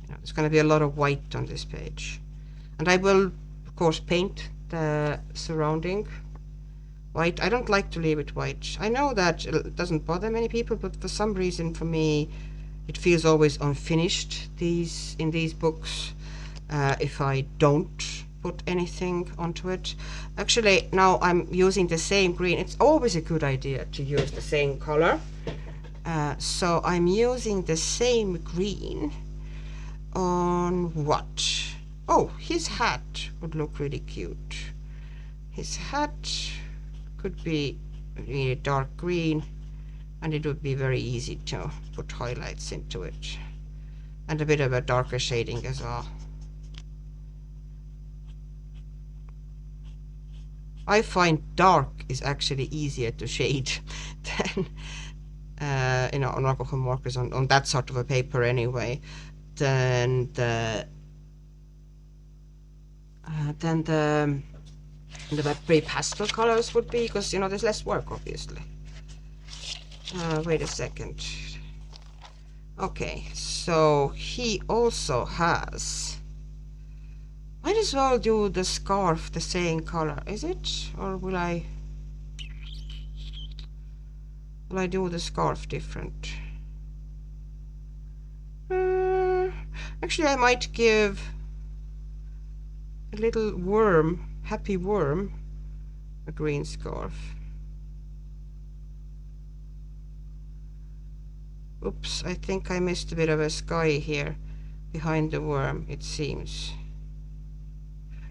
Speaker 1: there's going to be a lot of white on this page, and I will of course paint the surrounding white. I don't like to leave it white. I know that it doesn't bother many people, but for some reason for me it feels always unfinished in these books if I don't put anything onto it. Actually, now I'm using the same green. It's always a good idea to use the same color. So I'm using the same green on what? Oh, his hat would look really cute. His hat could be really dark green, and it would be very easy to put highlights into it, and a bit of a darker shading as well. I find dark is actually easier to shade than on alcohol markers on that sort of a paper anyway, than the very pastel colors would be, because there's less work obviously. Wait a second. Okay, so he also has, might as well do the scarf the same color, is it? Or will I do the scarf different? Actually, I might give a little worm, happy worm, a green scarf. Oops, I think I missed a bit of a sky here behind the worm, it seems.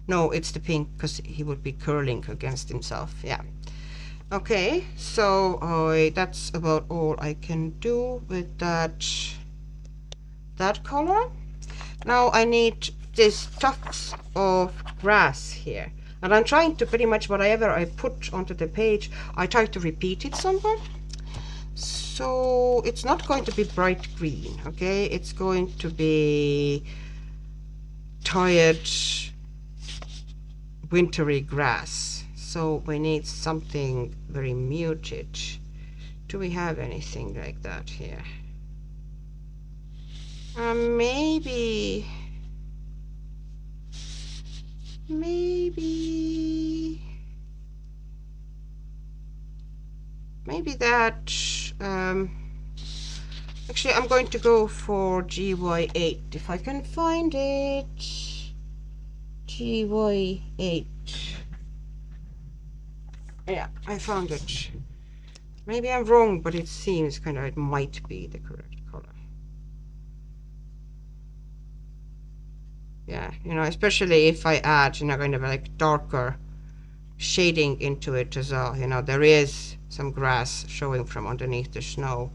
Speaker 1: No, it's the pink, because he would be curling against himself. Yeah. Okay, so that's about all I can do with that color. Now I need these tufts of grass here, and I'm trying to pretty much whatever I put onto the page, I try to repeat it somewhere. So it's not going to be bright green, okay? It's going to be tired wintry grass. So we need something very muted. Do we have anything like that here? Maybe that. Actually, I'm going to go for GY8 if I can find it. GY8. Yeah, I found it. Maybe I'm wrong, but it seems it might be the correct color. Yeah, especially if I add, kind of like darker shading into it as well. There is some grass showing from underneath the snow.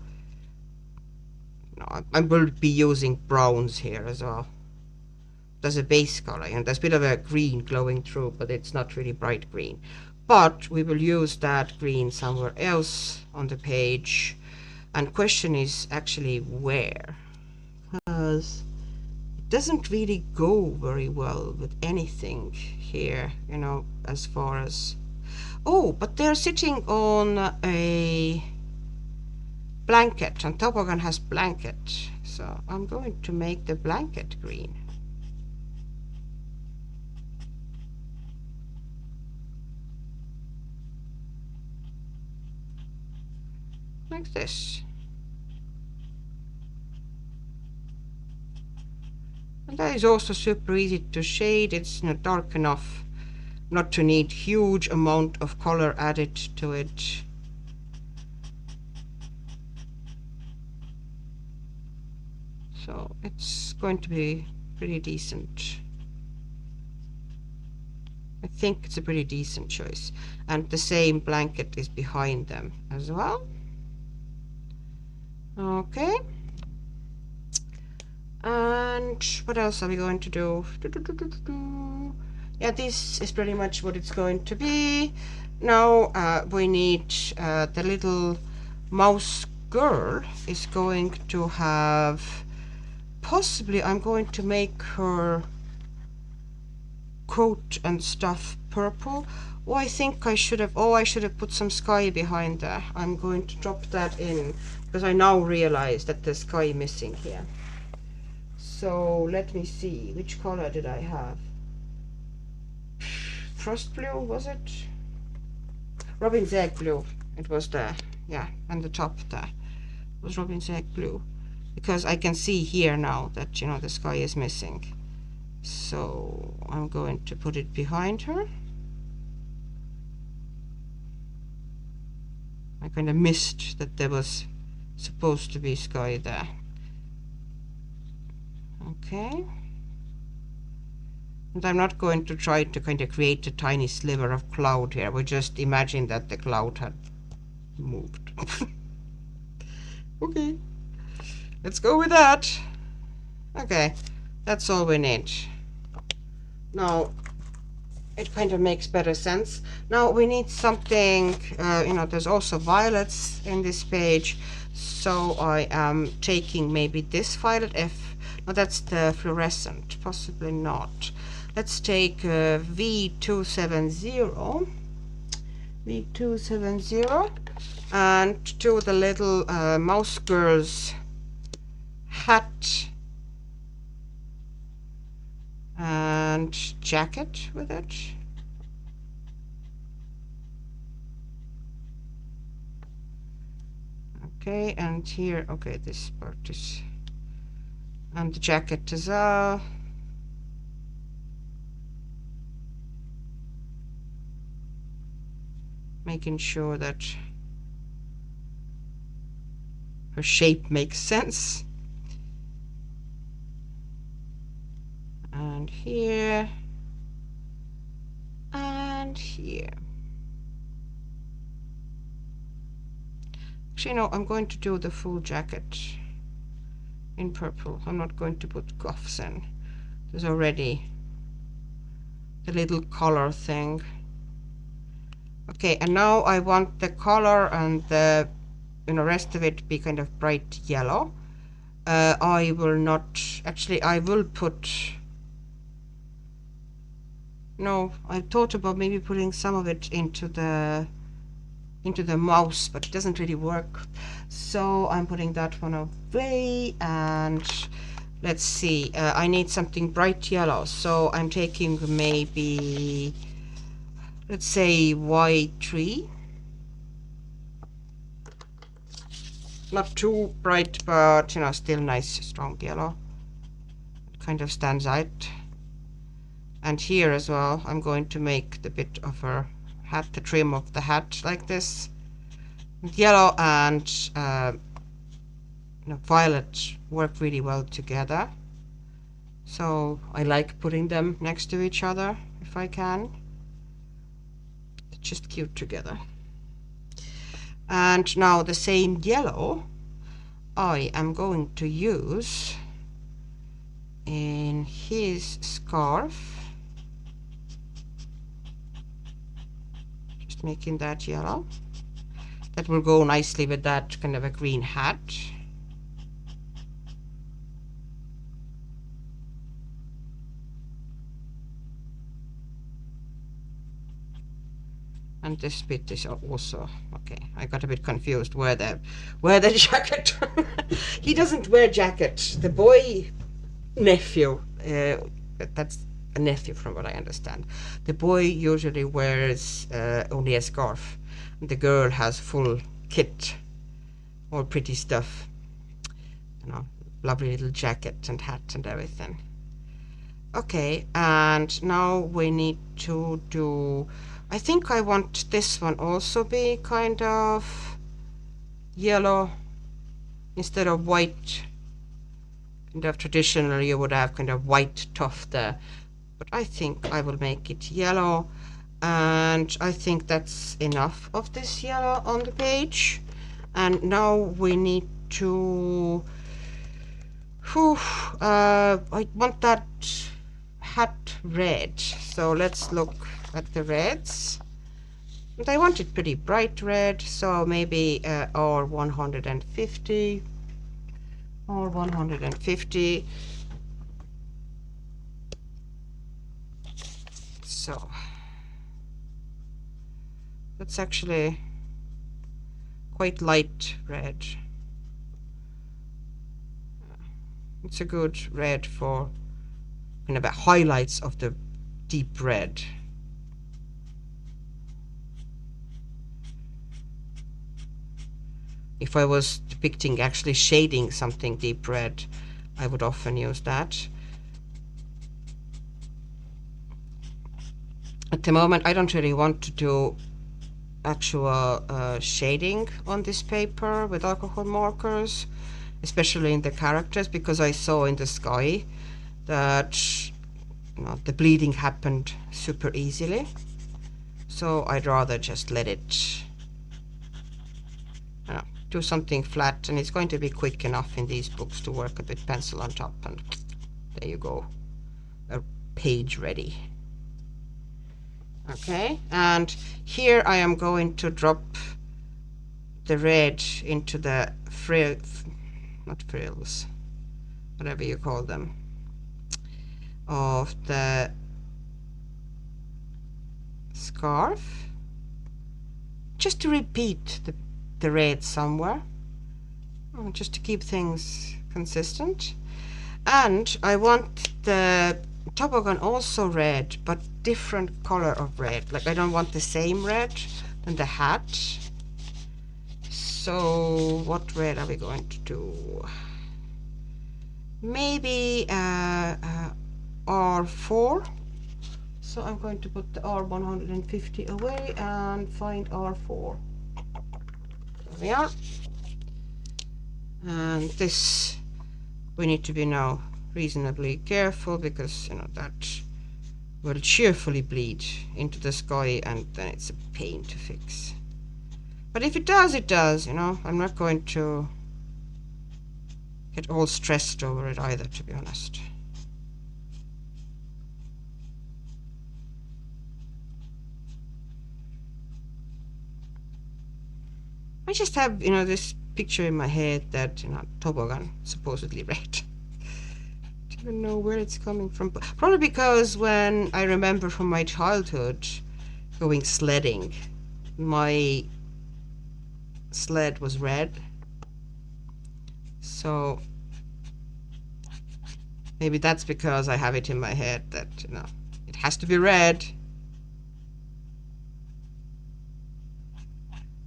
Speaker 1: I will be using browns here as well. There's a base color, and there's a bit of a green glowing through, but it's not really bright green. But we will use that green somewhere else on the page. And question is actually where, because it doesn't really go very well with anything here, as far as, oh, but they're sitting on a blanket, and toboggan has blanket, so I'm going to make the blanket green. Like this. And that is also super easy to shade. It's dark enough not to need huge amount of color added to it. So it's going to be pretty decent. I think it's a pretty decent choice. And the same blanket is behind them as well. Okay. And what else are we going to do? Yeah, this is pretty much what it's going to be. Now we need the little mouse girl is going to have, possibly I'm going to make her coat and stuff purple. Oh, I think I should have put some sky behind there. I'm going to drop that in because I now realize that the sky missing here. So let me see, which color did I have? Frost blue, was it? Robin's egg blue. It was there, yeah, and the top there was Robin's egg blue, because I can see here now that, you know, the sky is missing. So I'm going to put it behind her. I kind of missed that there was supposed to be sky there. Okay. And I'm not going to try to kind of create a tiny sliver of cloud here. We just imagine that the cloud had moved. Okay, let's go with that. Okay, that's all we need. Now, it kind of makes better sense. Now we need something, you know, there's also violets in this page. So I am taking maybe this violet no, that's the fluorescent, possibly not. Let's take V270 and do the little mouse girl's hat and jacket with it. Okay, and here, okay, this part is, and the jacket as well. Making sure that her shape makes sense. And here, and here. Actually, no, I'm going to do the full jacket in purple. I'm not going to put cuffs in. There's already the little collar thing. Okay, and now I want the color and the, you know, rest of it to be kind of bright yellow. I will not, actually I will put, no, I thought about maybe putting some of it into the mouse, but it doesn't really work. So I'm putting that one away, and let's see, I need something bright yellow, so I'm taking maybe, let's say Y3. Not too bright, but, you know, still nice strong yellow. It kind of stands out. And here as well, I'm going to make the bit of her hat, the trim of the hat, like this. Yellow and you know, violet work really well together. So I like putting them next to each other if I can. They're just cute together. And now the same yellow I am going to use in his scarf. Just making that yellow. That will go nicely with that kind of a green hat. And this bit is also okay. I got a bit confused where the jacket. He doesn't wear jacket. The boy nephew, that's a nephew from what I understand. The boy usually wears only a scarf. And the girl has full kit, all pretty stuff. You know, lovely little jacket and hat and everything. Okay, and now we need to do, I think I want this one also be kind of yellow instead of white. Kind of traditionally you would have kind of white tuft there, but I think I will make it yellow, and I think that's enough of this yellow on the page. And now we need to, I want that hat red, so let's look at the reds. And I want it pretty bright red, so maybe or 150 or 150. So That's actually quite light red. It's a good red for kind of a highlights of the deep red. If I was depicting actually shading something deep red, I would often use that. At the moment, I don't really want to do actual shading on this paper with alcohol markers, especially in the characters, because I saw in the sky that the bleeding happened super easily. So I'd rather just let it do something flat, and it's going to be quick enough in these books to work a bit pencil on top, and there you go, a page ready. Okay, and here I am going to drop the red into the not frills, whatever you call them, of the scarf, just to repeat the red somewhere, just to keep things consistent. And I want the toboggan also red, but different color of red. Like I don't want the same red than the hat. So what red are we going to do? Maybe R4. So I'm going to put the R150 away and find R4. There we are. And this we need to be now reasonably careful, because that will cheerfully bleed into the sky, and then it's a pain to fix. But if it does, it does, I'm not going to get all stressed over it either, to be honest. I just have, this picture in my head that, toboggan, supposedly red. I don't know where it's coming from. Probably because when I remember from my childhood going sledding, my sled was red. So maybe that's because I have it in my head that, it has to be red.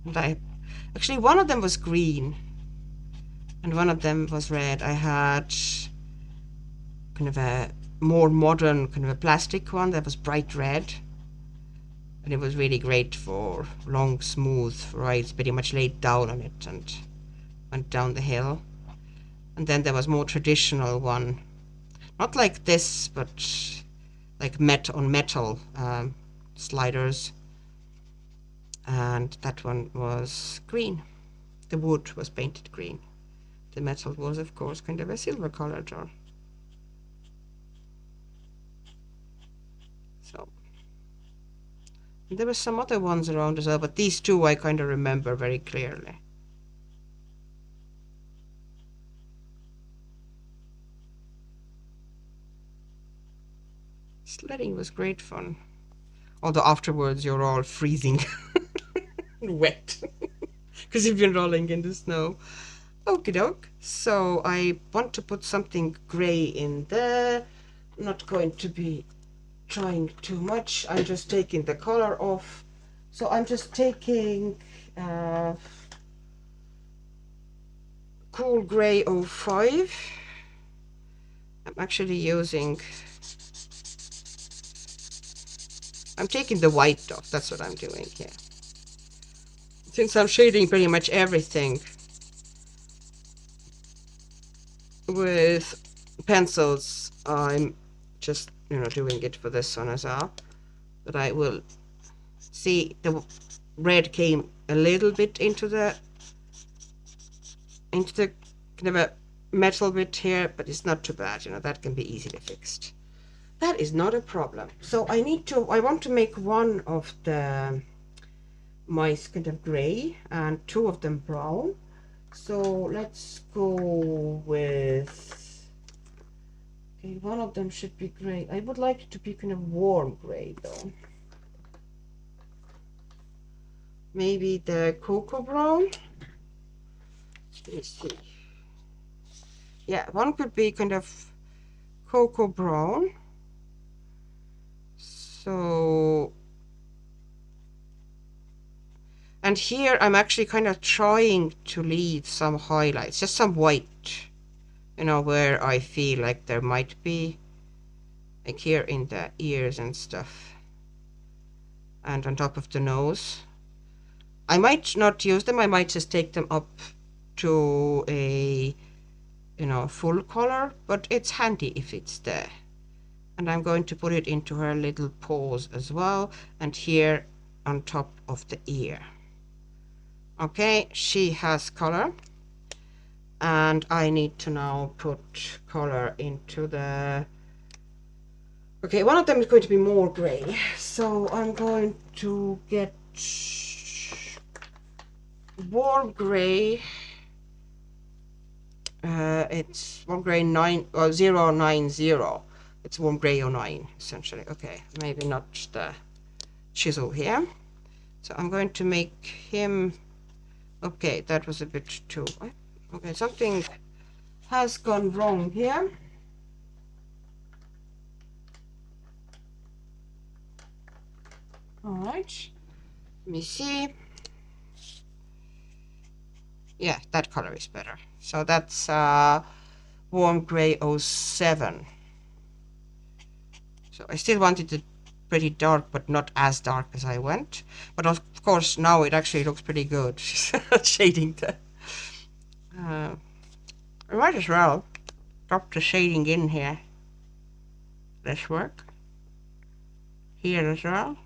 Speaker 1: And actually one of them was green and one of them was red. I had kind of a more modern kind of a plastic one that was bright red, and it was really great for long smooth rides. Pretty much laid down on it and went down the hill. And then there was more traditional one, not like this, but like metal sliders, and that one was green. The wood was painted green. The metal was, of course, kind of a silver colored. So there were some other ones around as well, but these two I kind of remember very clearly. Sledding was great fun, although afterwards you're all freezing wet because you've been rolling in the snow. Okie doke. So I want to put something grey in there. I'm not going to be trying too much. I'm just taking the color off. So I'm just taking cool grey 05. I'm actually I'm taking the white off. That's what I'm doing here. Since I'm shading pretty much everything with pencils, I'm just doing it for this one as well. But I will see the red came a little bit into the kind of a metal bit here, but it's not too bad. That can be easily fixed. That is not a problem. So I want to make one of the mice kind of gray and two of them brown. So let's go with, okay, one of them should be gray. I would like it to be kind of warm gray though. maybe the cocoa brown. Let me see. Yeah, one could be kind of cocoa brown. So, and here I'm actually kind of trying to leave some highlights, just some white, you know, where I feel like there might be, like here in the ears and stuff, and on top of the nose. I might not use them, I might just take them up to a, you know, full color, but it's handy if it's there. And I'm going to put it into her little paws as well, and here on top of the ear. Okay, she has color, and I need to now put color into the... Okay, one of them is going to be more gray, so I'm going to get warm gray. It's warm gray 090. It's warm gray 09 essentially. Okay, maybe not the chisel here. So I'm going to make him... Okay, that was a bit too... Okay, something has gone wrong here. All right, let me see. Yeah, that color is better. So that's warm gray 07. So I still wanted it pretty dark, but not as dark as I went. But of course, now it actually looks pretty good. Shading the... I might as well drop the shading in here. This work. Here as well.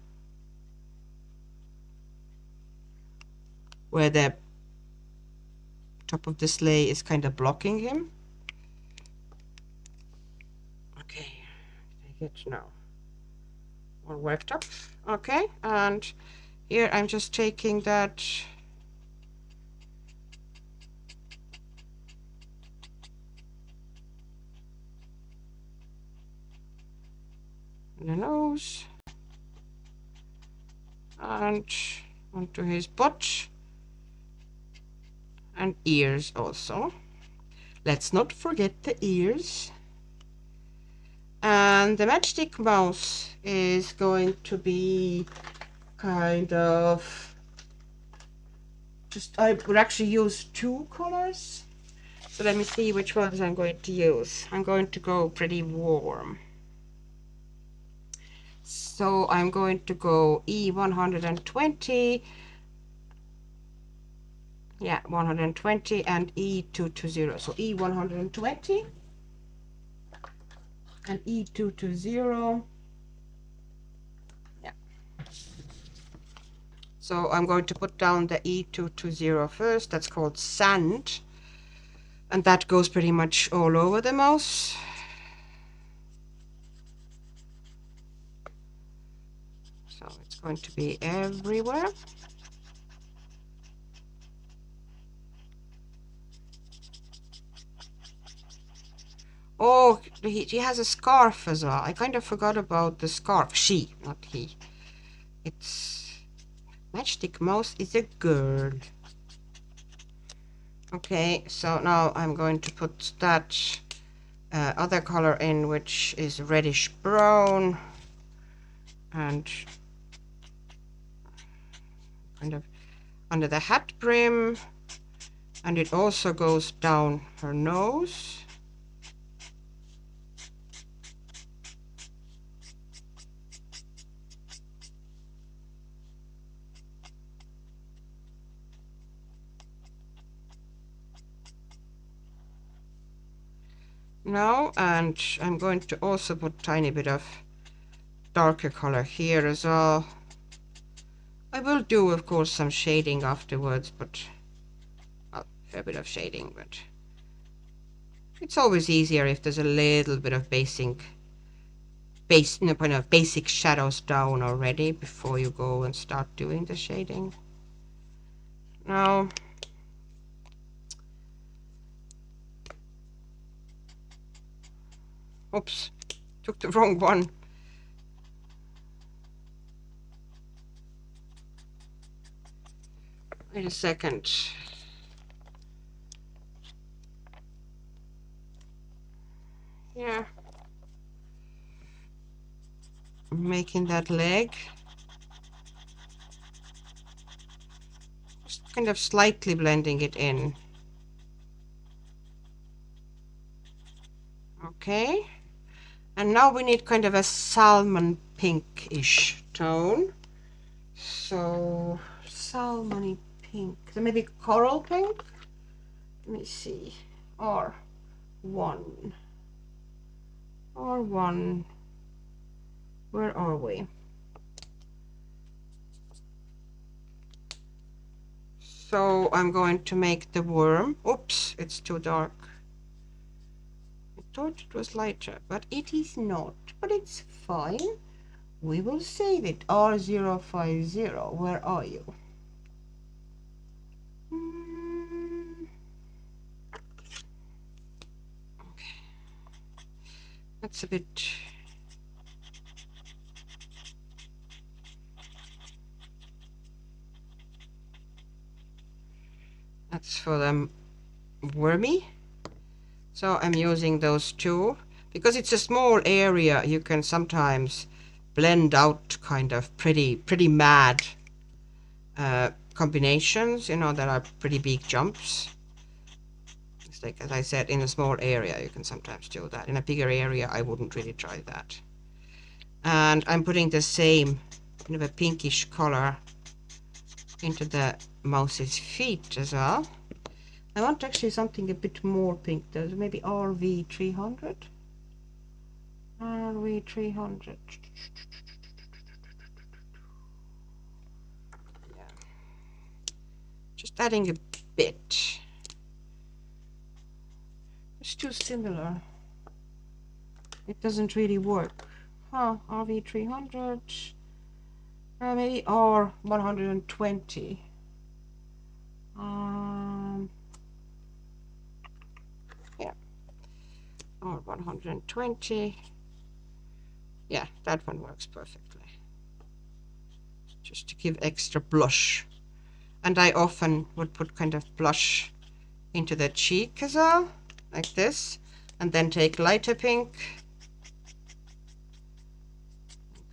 Speaker 1: Where the top of the sleigh is kind of blocking him. Okay, take it now. All worked up. Okay, and here I'm just taking that the nose and onto his butt and ears also. Let's not forget the ears. And the matchstick mouse is going to be kind of just... I would actually use two colors. So let me see which ones I'm going to use. I'm going to go pretty warm. So I'm going to go E120. Yeah, 120 and E220. So E120 and E220. Yeah. So I'm going to put down the E220 first. That's called Sand. And that goes pretty much all over the mouse. So it's going to be everywhere. Oh, he has a scarf as well. I kind of forgot about the scarf. She, not he. It's... Matchstick Mouse is a girl. Okay, so now I'm going to put that other color in, which is reddish brown. And kind of under the hat brim. And it also goes down her nose. Now, and I'm going to also put a tiny bit of darker color here as well. I will do, of course, some shading afterwards, but well, a fair bit of shading, but it's always easier if there's a little bit of kind of basic shadows down already before you go and start doing the shading. Now, oops, took the wrong one. Wait a second. Yeah. Making that leg. Just kind of slightly blending it in. Okay. And now we need kind of a salmon pinkish tone. So, salmony pink. So maybe coral pink? Let me see. Or one. Or one. Where are we? So I'm going to make the worm. Oops, it's too dark. I thought it was lighter, but it is not. But it's fine. We will save it. R050. Where are you? Okay. That's a bit... That's for them wormy. So I'm using those two. Because it's a small area, you can sometimes blend out kind of pretty mad combinations, you know, that are pretty big jumps. It's like, as I said, in a small area you can sometimes do that. In a bigger area I wouldn't really try that. And I'm putting the same kind of a pinkish color into the mouse's feet as well. I want actually something a bit more pink. There's maybe RV300. RV300. Yeah. Just adding a bit. It's too similar. It doesn't really work. Huh, RV300. Maybe R120. Yeah. R120. Yeah, that one works perfectly. Just to give extra blush. And I often would put kind of blush into the cheek as well, like this. And then take lighter pink.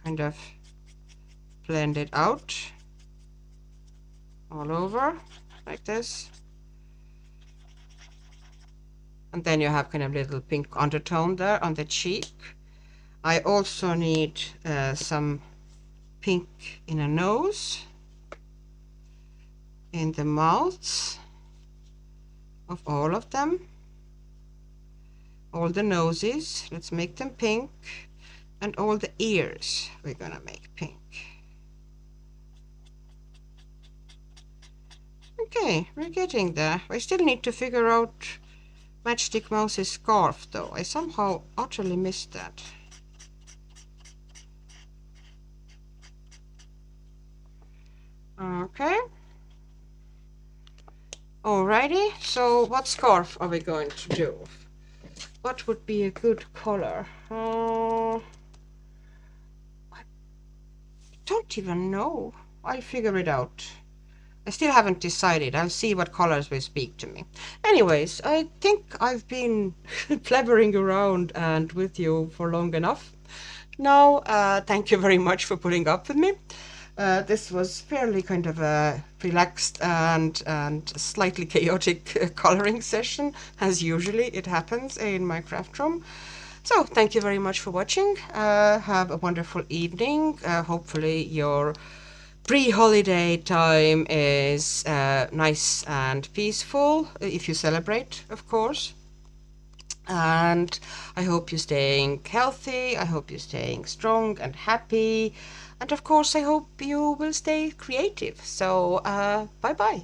Speaker 1: Kind of blend it out all over, like this. And then you have kind of little pink undertone there on the cheek. I also need some pink in a nose, in the mouths of all of them, all the noses, let's make them pink, and all the ears we're gonna make pink. Okay, we're getting there. I still need to figure out Matchstick Mouse's scarf though. I somehow utterly missed that. Okay. Alrighty, so what scarf are we going to do? What would be a good color? I don't even know. I'll figure it out. I still haven't decided. I'll see what colors will speak to me. Anyways, I think I've been clevering around and with you for long enough. Now, thank you very much for putting up with me. This was fairly kind of a relaxed and slightly chaotic coloring session, as usually it happens in my craft room. So thank you very much for watching. Have a wonderful evening. Hopefully your pre-holiday time is nice and peaceful, if you celebrate, of course. And I hope you're staying healthy. I hope you're staying strong and happy. And of course, I hope you will stay creative. So bye bye.